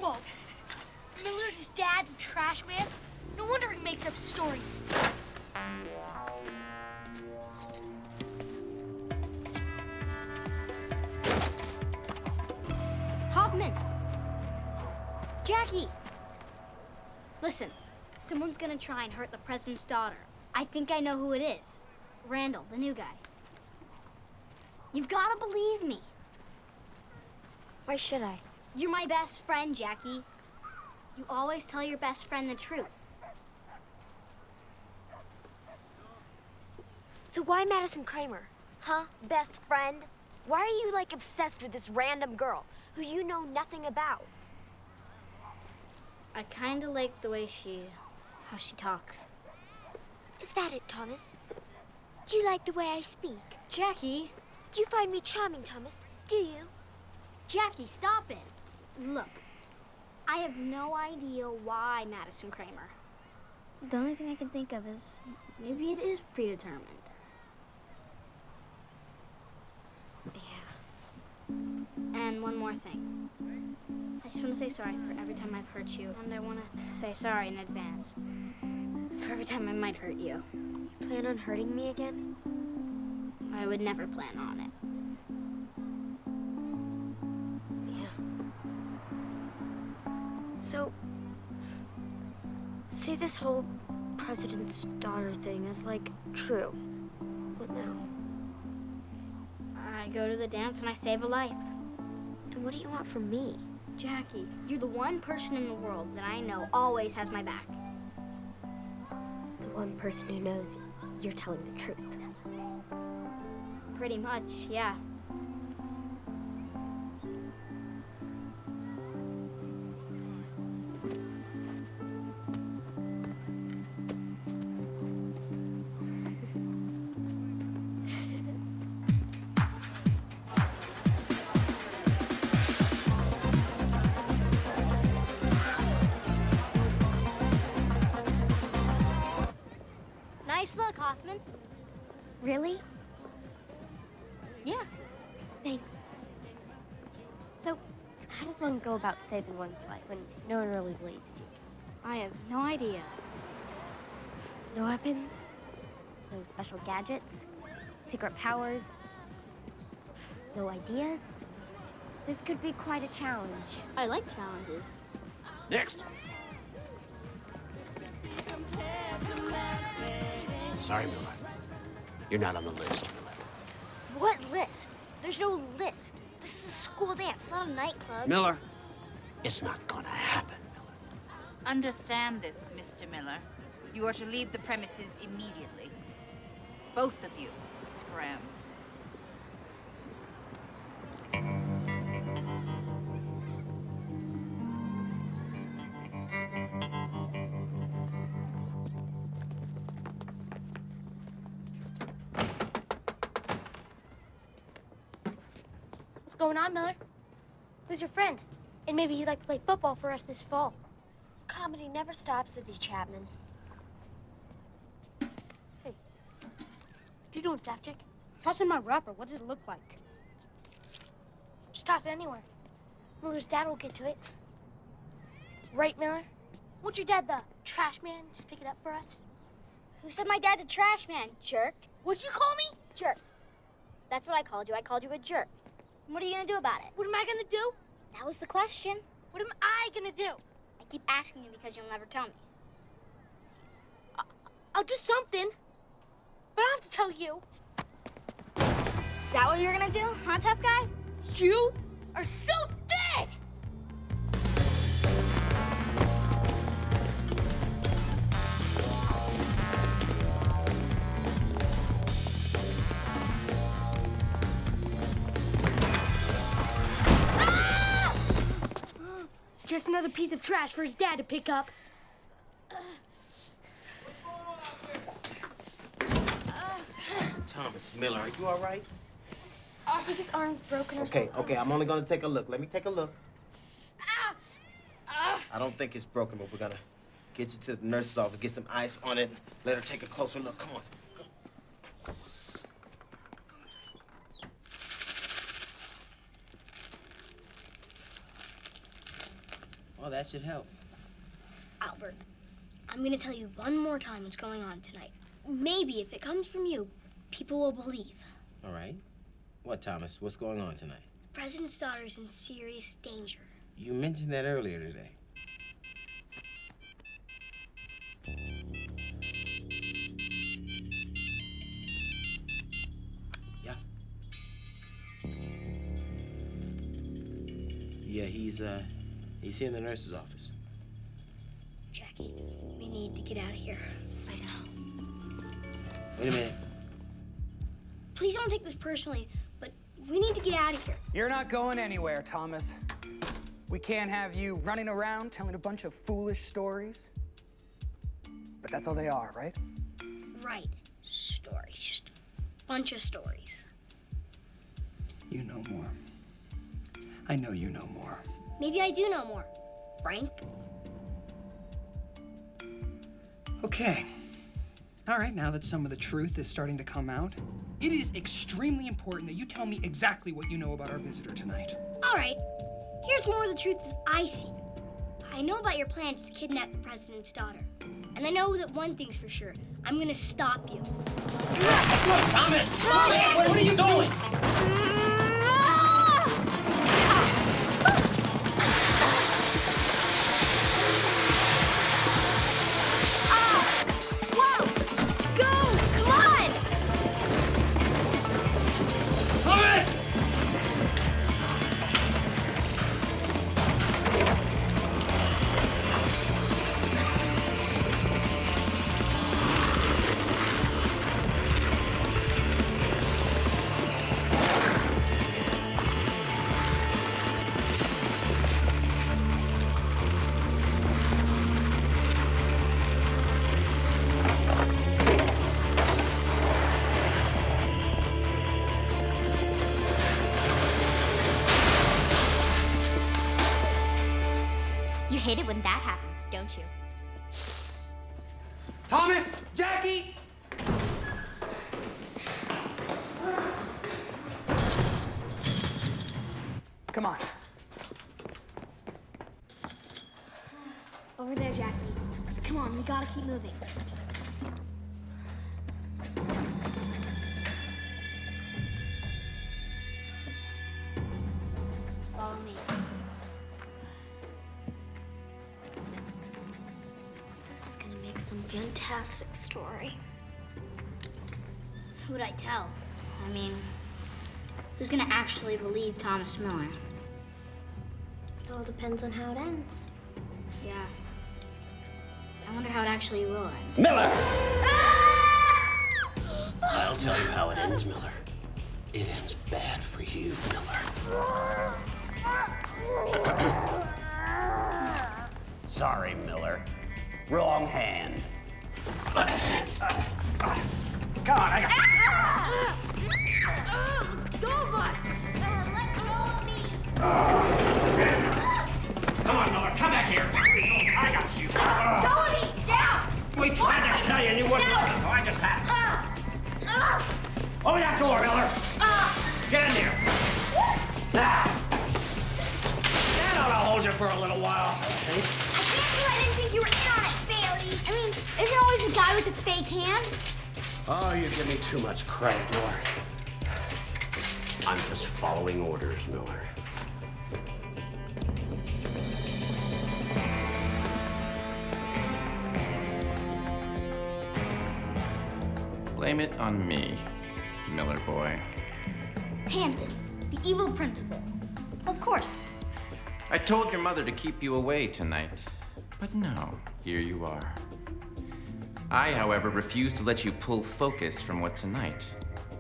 Whoa. Miller's dad's a trash man? No wonder he makes up stories. Hoffman! Jackie! Listen, someone's gonna try and hurt the president's daughter. I think I know who it is. Randall, the new guy. You've gotta believe me. Why should I? You're my best friend, Jackie. You always tell your best friend the truth. So why Madison Kramer? Huh? Best friend? Why are you, like, obsessed with this random girl who you know nothing about? I kinda like the way how she talks. Is that it, Thomas? Do you like the way I speak? Jackie! Do you find me charming, Thomas? Do you? Jackie, stop it! Look, I have no idea why Madison Kramer. The only thing I can think of is maybe it is predetermined. Yeah. And one more thing. I just want to say sorry for every time I've hurt you, and I want to say sorry in advance for every time I might hurt you. You plan on hurting me again? I would never plan on it. So, say this whole president's daughter thing is, like, true. What now? I go to the dance and I save a life. And what do you want from me? Jackie, you're the one person in the world that I know always has my back. The one person who knows you're telling the truth. Pretty much, yeah. Nice look, Hoffman. Really? Yeah. Thanks. So, how does one go about saving one's life when no one really believes you? I have no idea. No weapons? No special gadgets? Secret powers? No ideas? This could be quite a challenge. I like challenges. Next. Sorry, Miller. You're not on the list, Miller. What list? There's no list. This is a school dance, not a nightclub. Miller, it's not gonna happen. Understand this, Mr. Miller. You are to leave the premises immediately. Both of you, scram. going on, Miller? Who's your friend? And maybe he'd like to play football for us this fall. Comedy never stops with you, Chapman. Hey, what you doing, Staffchick? Tossing my wrapper. What does it look like? Just toss it anywhere. Miller's dad will get to it. Right, Miller? Won't your dad, the trash man, just pick it up for us? Who said my dad's a trash man, jerk? What'd you call me? Jerk. That's what I called you. I called you a jerk. And what are you gonna do about it? What am I gonna do? That was the question. What am I gonna do? I keep asking you because you'll never tell me. I'll do something. But I don't have to tell you. Is that what you're gonna do, huh, tough guy? You are so dead! Just another piece of trash for his dad to pick up. Thomas Miller, are you all right? I think his arm's broken or something. Okay, I'm only gonna take a look. Let me take a look. I don't think it's broken, but we're gonna get you to the nurse's office, get some ice on it, let her take a closer look. Come on. Well, that should help. Albert, I'm gonna tell you one more time what's going on tonight. Maybe if it comes from you, people will believe. All right. What, Thomas? What's going on tonight? The president's daughter's in serious danger. You mentioned that earlier today. Yeah. Yeah, he's here in the nurse's office. Jackie, we need to get out of here. I know. Wait a minute. Please don't take this personally, but we need to get out of here. You're not going anywhere, Thomas. We can't have you running around telling a bunch of foolish stories. But that's all they are, right? Right. Stories. Just a bunch of stories. You know more. I know you know more. Maybe I do know more. Frank? Okay. All right, now that some of the truth is starting to come out, it is extremely important that you tell me exactly what you know about our visitor tonight. All right. Here's more of the truth as I see it. I know about your plans to kidnap the president's daughter. And I know that one thing's for sure. I'm gonna stop you. Thomas! Thomas! What are you doing? You hate it when that happens, don't you? Thomas! Jackie! Come on. Over there, Jackie. Come on, we gotta keep moving. Follow me. This is gonna make some fantastic story. Who would I tell? I mean, who's gonna actually believe Thomas Miller? It all depends on how it ends. Yeah. I wonder how it actually will end. Miller! I'll tell you how it ends, Miller. It ends bad for you, Miller. Sorry, Miller. Wrong hand. Come on, I got... Go of us! Let go! Come on, Miller, come back here. I got you. Tony, down! We tried to tell you, and you wouldn't listen, so I just had to. Open that door, Miller. Get in there. Now. That ought to hold you for a little while. I can't believe I didn't think you were in on it, Bailey. I mean, isn't always the guy with the fake hand? Oh, you give me too much credit, Miller. I'm just following orders, Miller. Blame it on me, Miller boy. Hampton, the evil principal. Of course. I told your mother to keep you away tonight, but no, here you are. I, however, refuse to let you pull focus from what tonight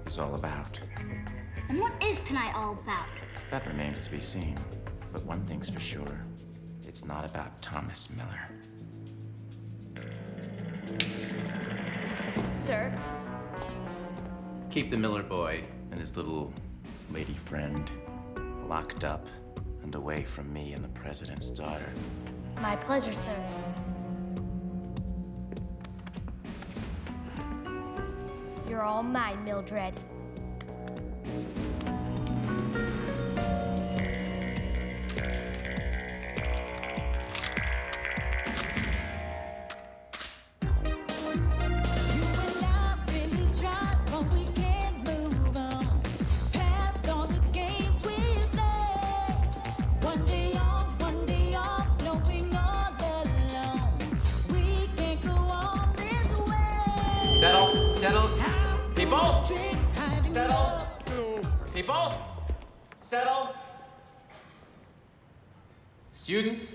is all about. And what is tonight all about? That remains to be seen, but one thing's for sure. It's not about Thomas Miller. Sir? Keep the Miller boy and his little lady friend locked up and away from me and the president's daughter. My pleasure, sir. You're all mine, Mildred. Settle, settle, people, settle, people, settle. Students,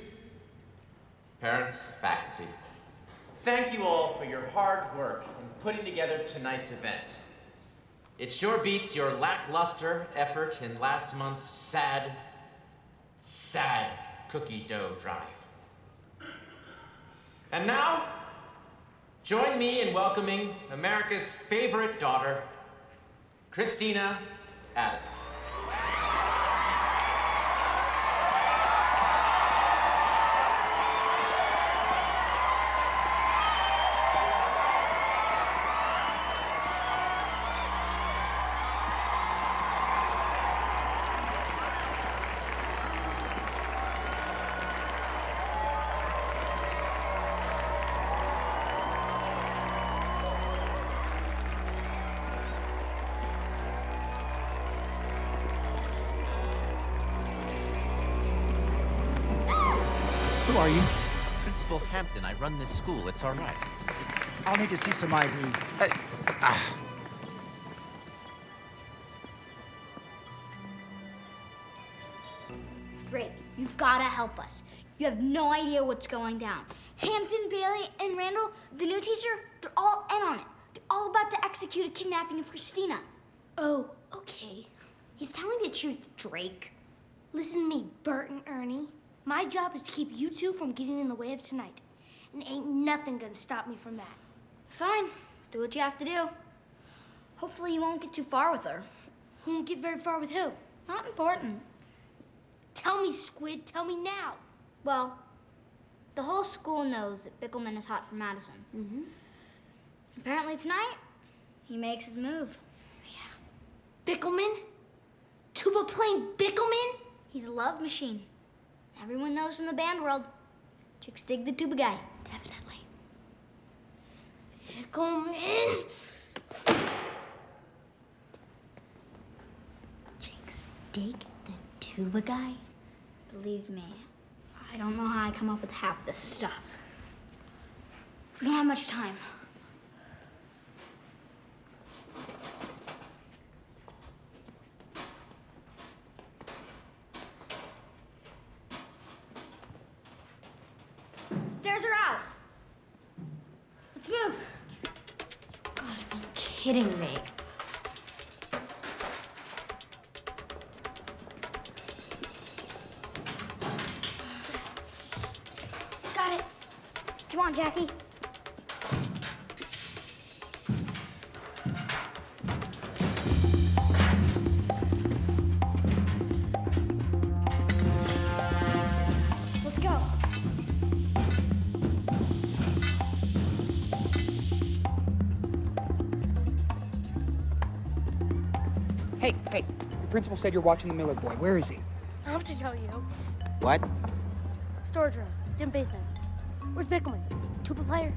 parents, faculty, thank you all for your hard work in putting together tonight's event. It sure beats your lackluster effort in last month's sad cookie dough drive. And now, join me in welcoming America's favorite daughter, Christina Adams. Who are you? Principal Hampton, I run this school. It's all right. I'll need to see some ID. Drake, you've got to help us. You have no idea what's going down. Hampton, Bailey, and Randall, the new teacher, they're all in on it. They're all about to execute a kidnapping of Christina. Oh, okay. He's telling the truth, Drake. Listen to me, Bert and Ernie. My job is to keep you two from getting in the way of tonight. And ain't nothing gonna stop me from that. Fine. Do what you have to do. Hopefully you won't get too far with her. Won't get very far with who? Not important. Tell me, Squid. Tell me now. Well, the whole school knows that Bickelman is hot for Madison. Mm-hmm. Apparently tonight, he makes his move. Yeah. Bickelman? Tuba playing Bickelman? He's a love machine. Everyone knows in the band world, chicks dig the tuba guy. Definitely. Bickelman? Chicks dig the tuba guy? Believe me, I don't know how I come up with half this stuff. We don't have much time. There's her out. Let's move. Gotta be kidding me. Got it. Come on, Jackie. Hey, the principal said you're watching the Miller boy. Where is he? I have to tell you. What? Storage room, gym basement. Where's Bickelman? Tuba player?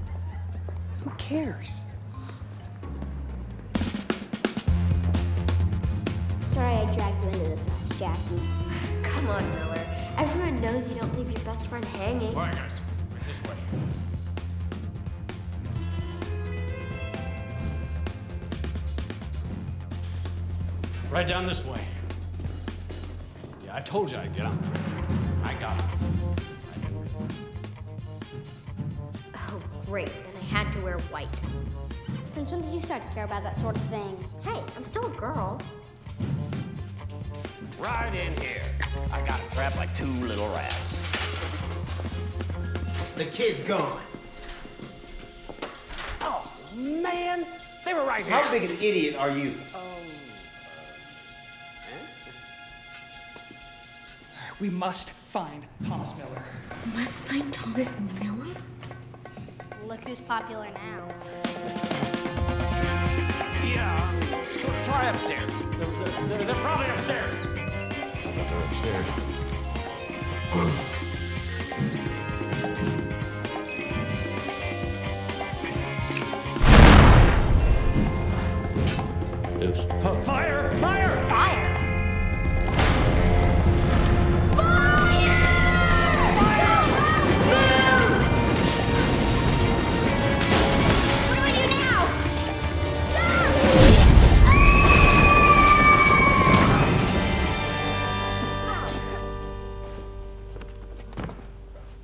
Who cares? Sorry I dragged you into this mess, Jackie. Come on, Miller. Everyone knows you don't leave your best friend hanging. All right, guys. Right this way. Right down this way. Yeah, I told you I'd get him. I got him. Oh, great. And I had to wear white. Since when did you start to care about that sort of thing? Hey, I'm still a girl. Right in here. I got him trapped like 2 little rats. The kid's gone. Oh, man. They were right here. How big an idiot are you? We must find Thomas Miller. Must find Thomas Miller? Look who's popular now. Yeah. Try upstairs. They're probably upstairs. I thought they were upstairs. Fire! Fire! Fire?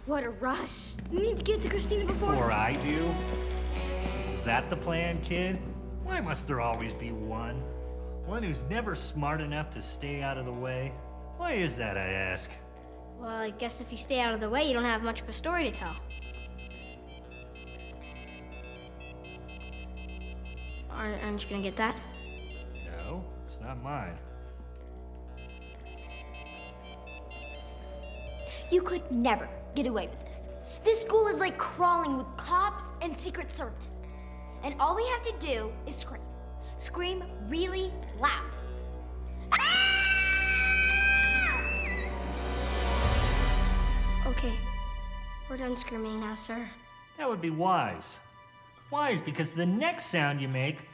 What a rush. We need to get to Christina before... Before I do? Is that the plan, kid? Why must there always be one? One who's never smart enough to stay out of the way? Why is that, I ask? Well, I guess if you stay out of the way, you don't have much of a story to tell. Aren't you gonna get that? No, it's not mine. You could never get away with this. This school is like crawling with cops and Secret Service. And all we have to do is scream. Scream really loud. Okay, we're done screaming now, sir. That would be wise. Wise because the next sound you make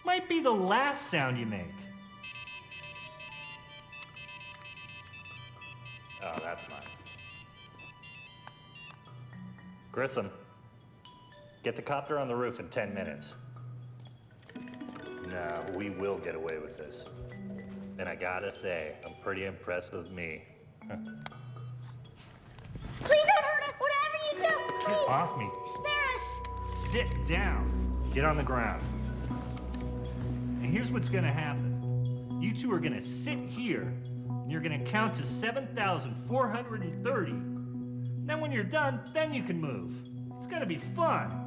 might be the last sound you make. Oh, that's mine. Grissom, get the copter on the roof in 10 minutes. No, we will get away with this. And I gotta say, I'm pretty impressed with me. Please don't hurt us, whatever you do. Get off me. Spare us. Sit down. Get on the ground. And here's what's gonna happen. You two are gonna sit here, and you're gonna count to 7,430. Then when you're done, then you can move. It's gonna be fun.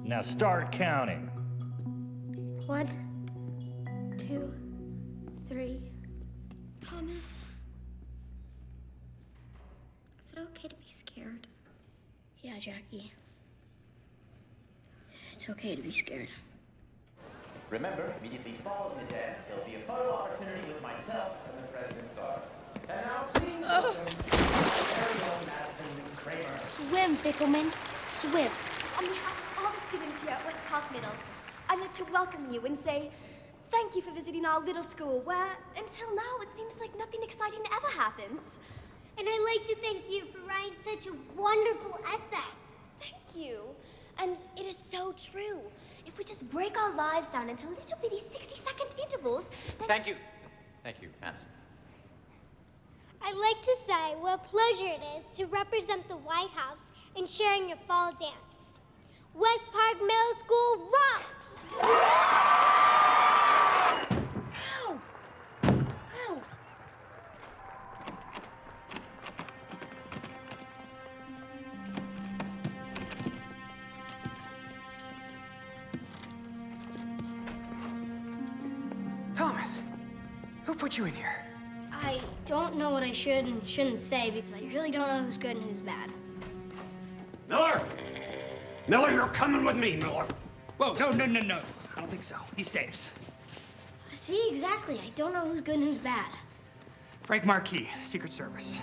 Now start counting. 1, 2, 3. Thomas. Is it okay to be scared? Yeah, Jackie. It's okay to be scared. Remember, immediately following the dance, there'll be a photo opportunity with myself and the president's daughter. And now, please welcome very own Madison Kramer. Swim, Bickelman. Swim. On behalf of all the students here at West Park Middle, I'd like to welcome you and say thank you for visiting our little school where, until now, it seems like nothing exciting ever happens. And I'd like to thank you for writing such a wonderful essay. Thank you. And it is so true. If we just break our lives down into little bitty 60-second intervals, then... Thank you. Thank you, Madison. I'd like to say what a pleasure it is to represent the White House in sharing your fall dance. West Park Middle School rocks! Ow! Ow! Thomas, who put you in here? I don't know what I should and shouldn't say because I really don't know who's good and who's bad. Miller! Miller, you're coming with me, Miller. Whoa, no. I don't think so. He stays. See, exactly. I don't know who's good and who's bad. Frank Marquis, Secret Service.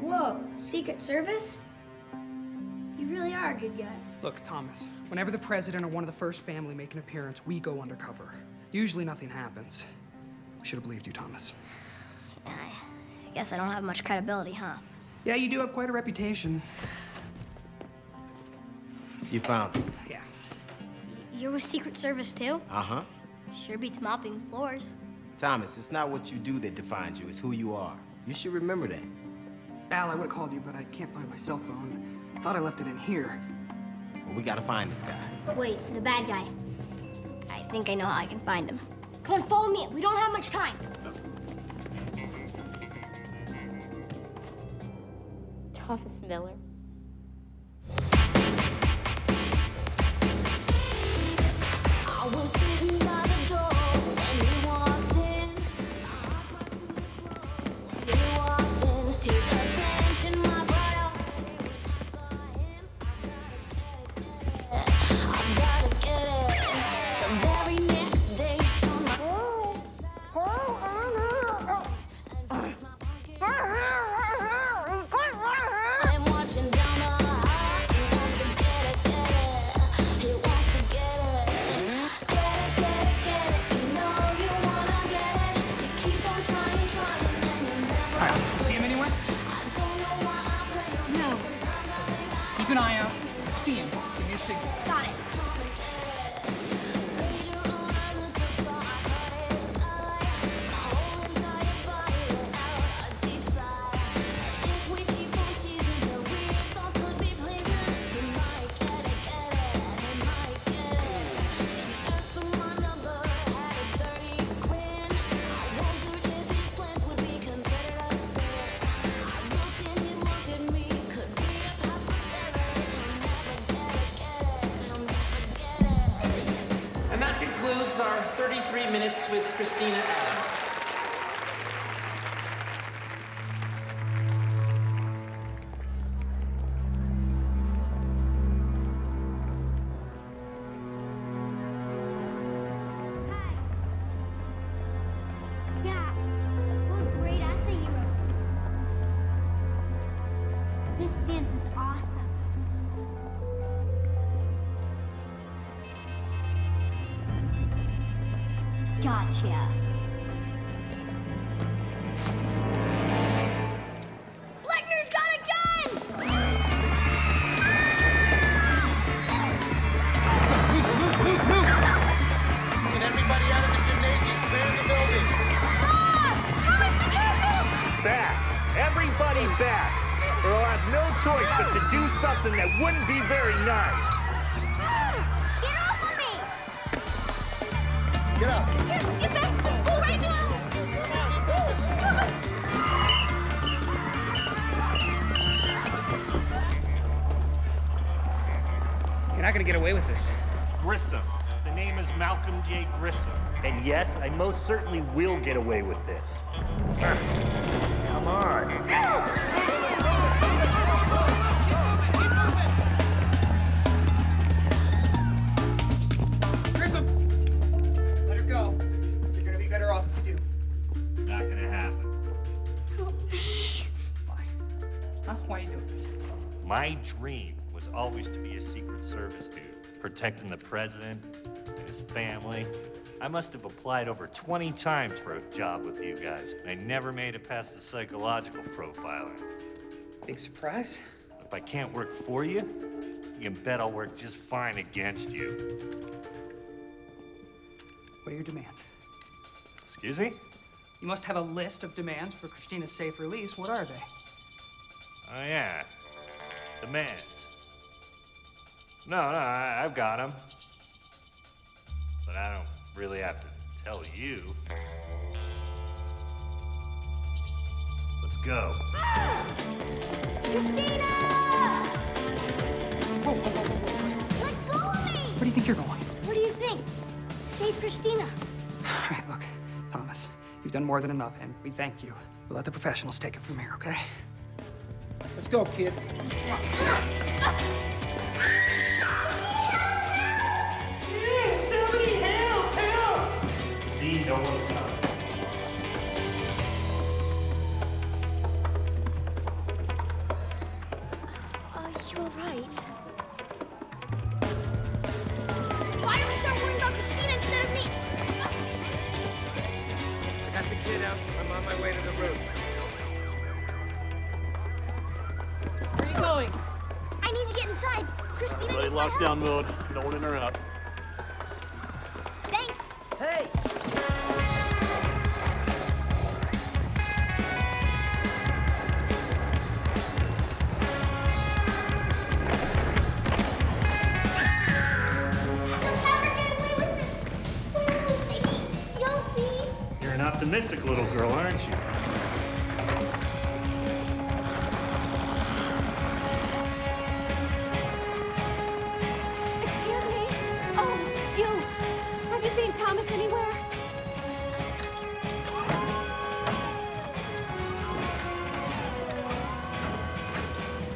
Whoa, Secret Service? You really are a good guy. Look, Thomas, whenever the president or one of the first family make an appearance, we go undercover. Usually nothing happens. We should have believed you, Thomas. Yeah, I guess I don't have much credibility, huh? Yeah, you do have quite a reputation. You found it. Yeah. You're with Secret Service, too? Uh-huh. Sure beats mopping floors. Thomas, it's not what you do that defines you, it's who you are. You should remember that. Al, I would have called you, but I can't find my cell phone. I thought I left it in here. Well, we gotta find this guy. Wait, the bad guy. I think I know how I can find him. Come on, follow me. We don't have much time. Thomas Miller. I was sitting by the door when he walked in. He walked in, his attention, my brother. I gotta get it. The very next day, show my I'm watching down on the high. He wants to get it. He wants to get it. Get it. You know you wanna get it. You keep on trying, and you never. All right, see him anywhere? I don't know why I play your No. Sometimes I lay back. Keep an eye out. See him. Give me a signal. Got it. Later on, I looked up, saw I caught his eye. My whole entire body went out a deep sigh. And if we keep on teasing, the real song could be pleasing. He might get it. He might get it. He asked for my number, had a dirty grin. I wondered if his plans would be considered a sin. I looked and he looked at me, could be a possibility. He'll never get it. He'll never get it. And that concludes our 33 minutes with Christina Adams. Yeah, what a great essay you wrote. This dance is awesome. Gotcha. Bleckner's got a gun! Get everybody out of the gymnasium. Clear the building. Thomas, be careful! Back! Everybody back! Or I'll have no choice but to do something that wouldn't be very nice. Get off of me! Get up. Get back to school right now! You're not gonna get away with this. Grissom. The name is Malcolm J. Grissom. And yes, I most certainly will get away with this. Come on. Grissom! Let her go. You're gonna be better off if you do. Not gonna happen. Why? Huh? Why are you doing this? My dream was always to be a Secret Service dude, protecting the president and his family. I must have applied over 20 times for a job with you guys. I never made it past the psychological profiling. Big surprise? If I can't work for you, you can bet I'll work just fine against you. What are your demands? Excuse me? You must have a list of demands for Christina's safe release. What are they? Oh, yeah. Demands. No, I've got them. But I don't really have to tell you. Let's go. Christina! Whoa. Let go of me! Where do you think you're going? What do you think? Save Christina. All right, look, Thomas, you've done more than enough, and we thank you. We'll let the professionals take it from here, okay? Let's go, kid. Somebody help! almost done. Are you all right? Why don't you start worrying about Christina instead of me? I got the kid out. I'm on my way to the roof. Where are you going? I need to get inside. Christina Everybody needs my help. lockdown mode. No one in or out. Thanks. Hey! You'll see. You're an optimistic little girl, aren't you? Excuse me? Oh, you. Have you seen Thomas anywhere?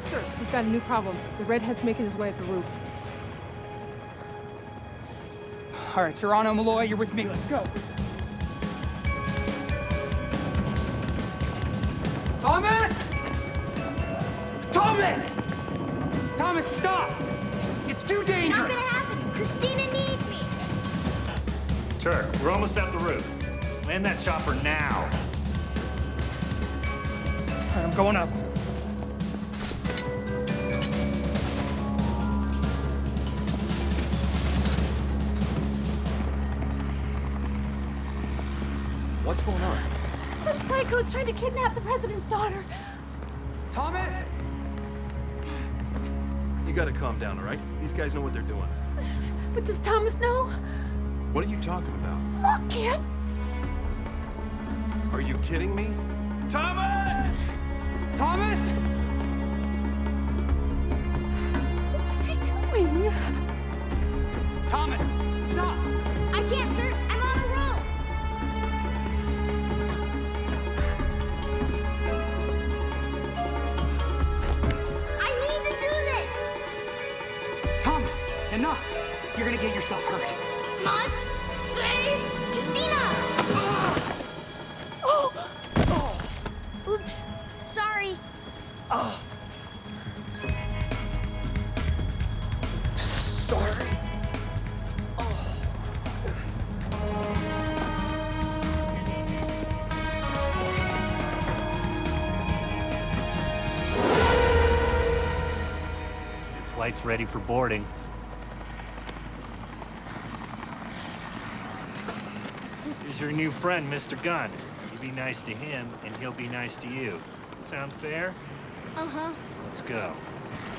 Sir, we've got a new problem. The redhead's making his way up the roof. All right, Serrano, Malloy, you're with me. Let's go. Thomas! Thomas! Thomas, stop! It's too dangerous! Not gonna happen. Christina needs me. Turk, we're almost at the roof. Land that chopper now. All right, I'm going up. What's going on? Some psycho's trying to kidnap the president's daughter. Thomas! You gotta calm down, all right? These guys know what they're doing. But does Thomas know? What are you talking about? Look, Kip! Are you kidding me? Thomas! Thomas! What's he doing? Thomas, stop! I can't, sir. I'm on a roll. I need to do this. Thomas, enough! You're gonna get yourself hurt. Must save Christina. Oh! Oops. Sorry. Sorry. Your flight's ready for boarding. Here's your new friend, Mr. Gunn. You be nice to him, and he'll be nice to you. Sound fair? Uh-huh. Let's go.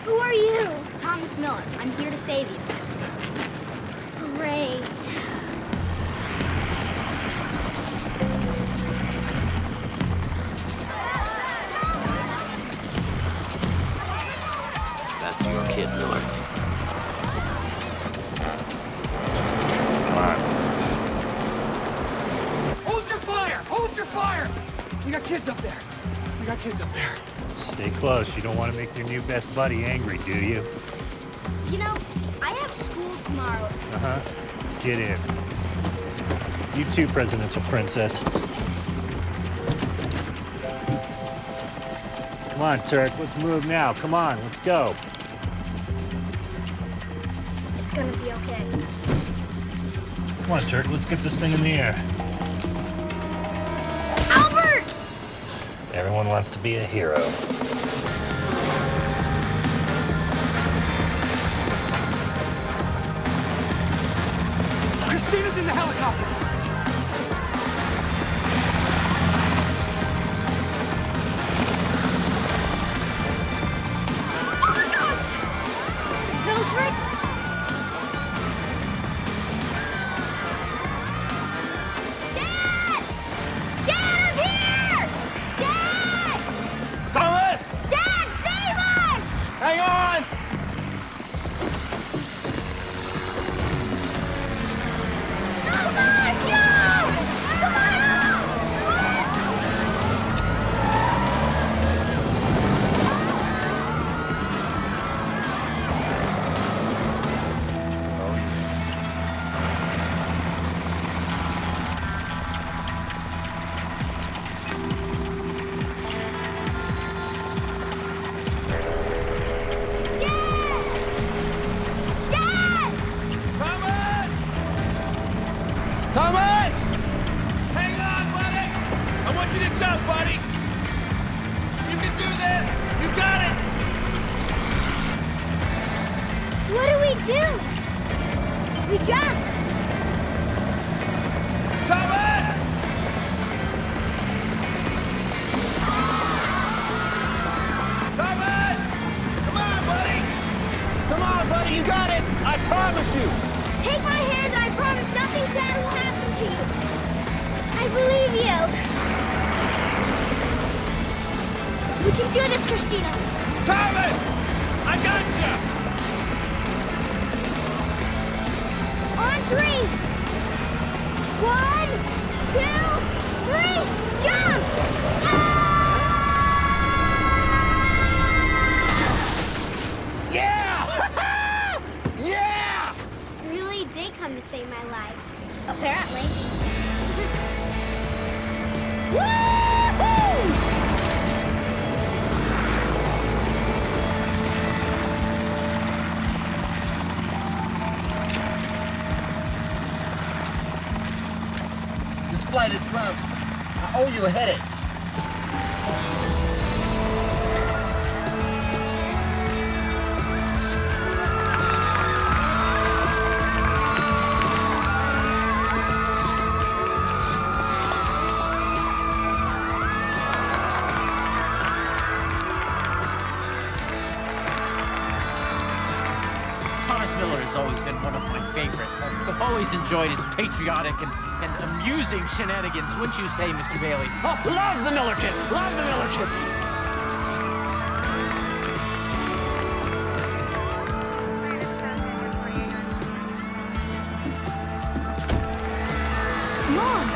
Who are you? Thomas Miller. I'm here to save you. Great. That's your kid, Miller. Come on. Hold your fire! Hold your fire! We got kids up there. We got kids up there. Stay close. You don't want to make your new best buddy angry, do you? You know, I have school tomorrow. Uh-huh. Get in. You too, presidential princess. Come on, Turk. Let's move now. Come on, let's go. It's gonna be okay. Come on, Turk. Let's get this thing in the air. Albert! Everyone wants to be a hero. Christina's in the helicopter. Oh my gosh! Mildred? Dad! Dad, I'm here! Dad! Thomas! Dad, save us! Hang on! Thomas, no! Come on! too. We jump. Thomas! Thomas! Come on, buddy! Come on, buddy, you got it! I promise you! Take my hand, I promise nothing bad will happen to you. I believe you. We can do this, Christina. Thomas! I got you! On 3. 1, 2, 3, jump! Yeah! Yeah! You really did come to save my life. Apparently. This flight is grounded. I owe you a headache. Thomas Miller has always been one of my favorites. I've always enjoyed his patriotic and amusing shenanigans, wouldn't you say, Mr. Bailey? Oh, love the Miller kid! Love the Miller kid! Mom!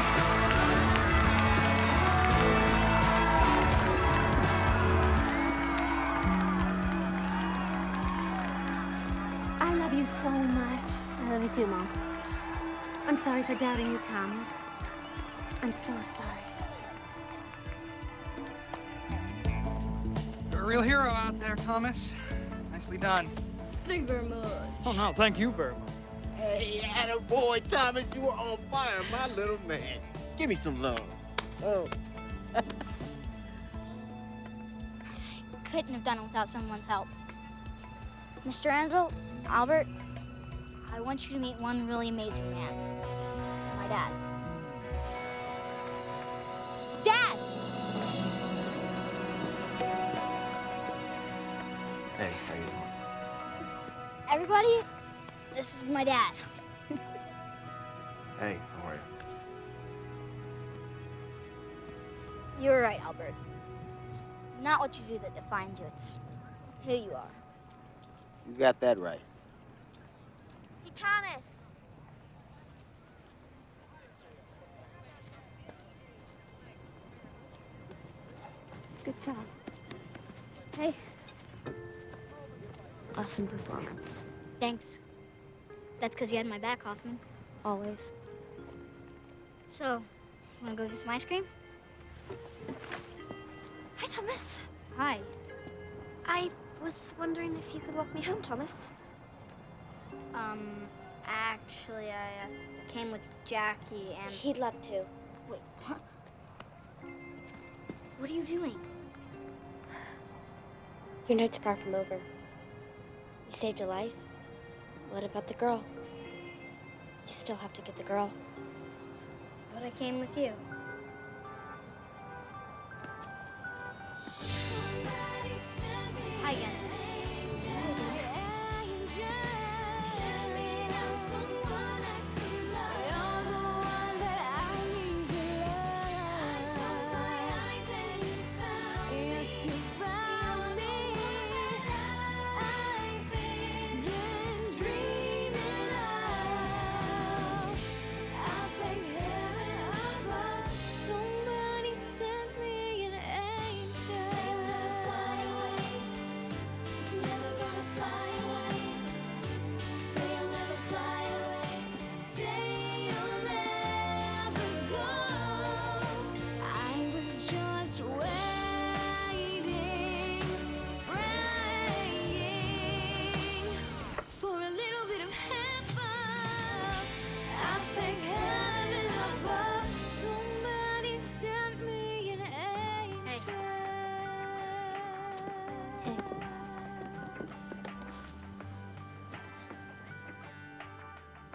I love you so much. I love you too, Mom. I'm sorry for doubting you, Thomas. I'm so sorry. You're a real hero out there, Thomas. Nicely done. Thank you very much. Oh, no, thank you very much. Hey, attaboy, Thomas, you were on fire, my little man. Give me some love. Oh. Couldn't have done it without someone's help. Mr. Angel, Albert, I want you to meet one really amazing man. My dad. Dad! Hey, how you doing? Everybody, this is my dad. Hey, how are you? You're right, Albert. It's not what you do that defines you, it's who you are. You got that right. Hey, Thomas. Good job. Hey. Awesome performance. Thanks. That's because you had my back, Hoffman. Always. So, wanna go get some ice cream? Hi, Thomas. Hi. I was wondering if you could walk me home, Thomas. Actually, I came with Jackie and... He'd love to. Wait, what? What are you doing? Your night's far from over. You saved a life. What about the girl? You still have to get the girl. But I came with you. Hi again.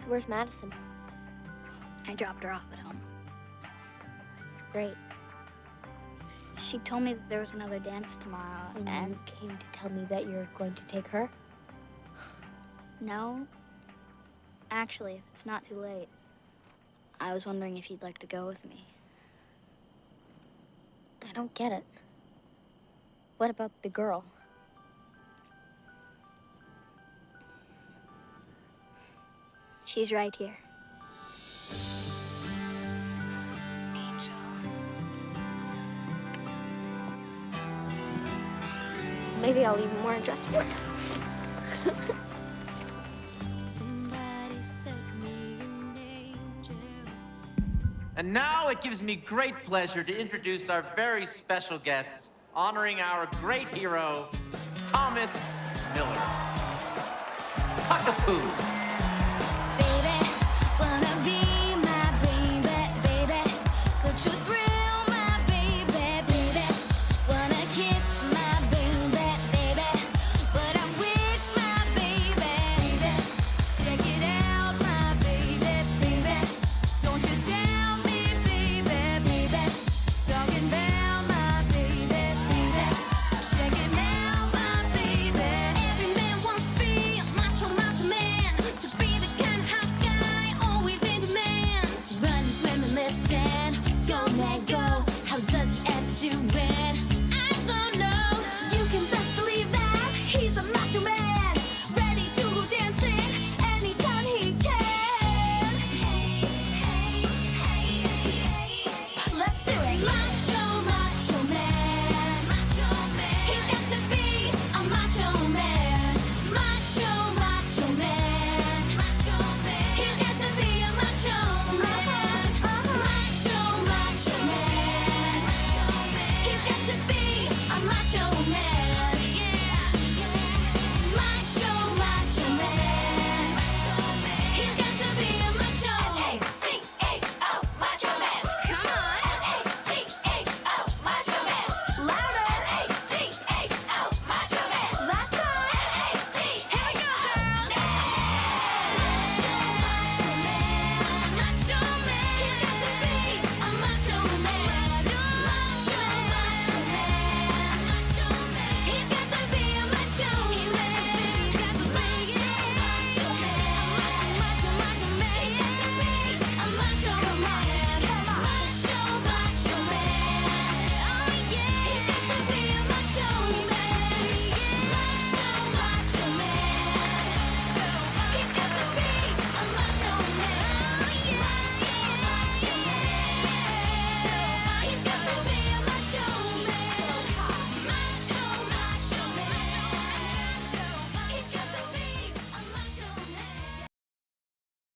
So where's Madison? I dropped her off at home. Great. She told me that there was another dance tomorrow, And you came to tell me that you're going to take her? No. Actually, if it's not too late, I was wondering if you'd like to go with me. I don't get it. What about the girl? She's right here. Maybe I'll even wear a dress for her. And now it gives me great pleasure to introduce our very special guests, honoring our great hero, Thomas Miller. Huckapoo.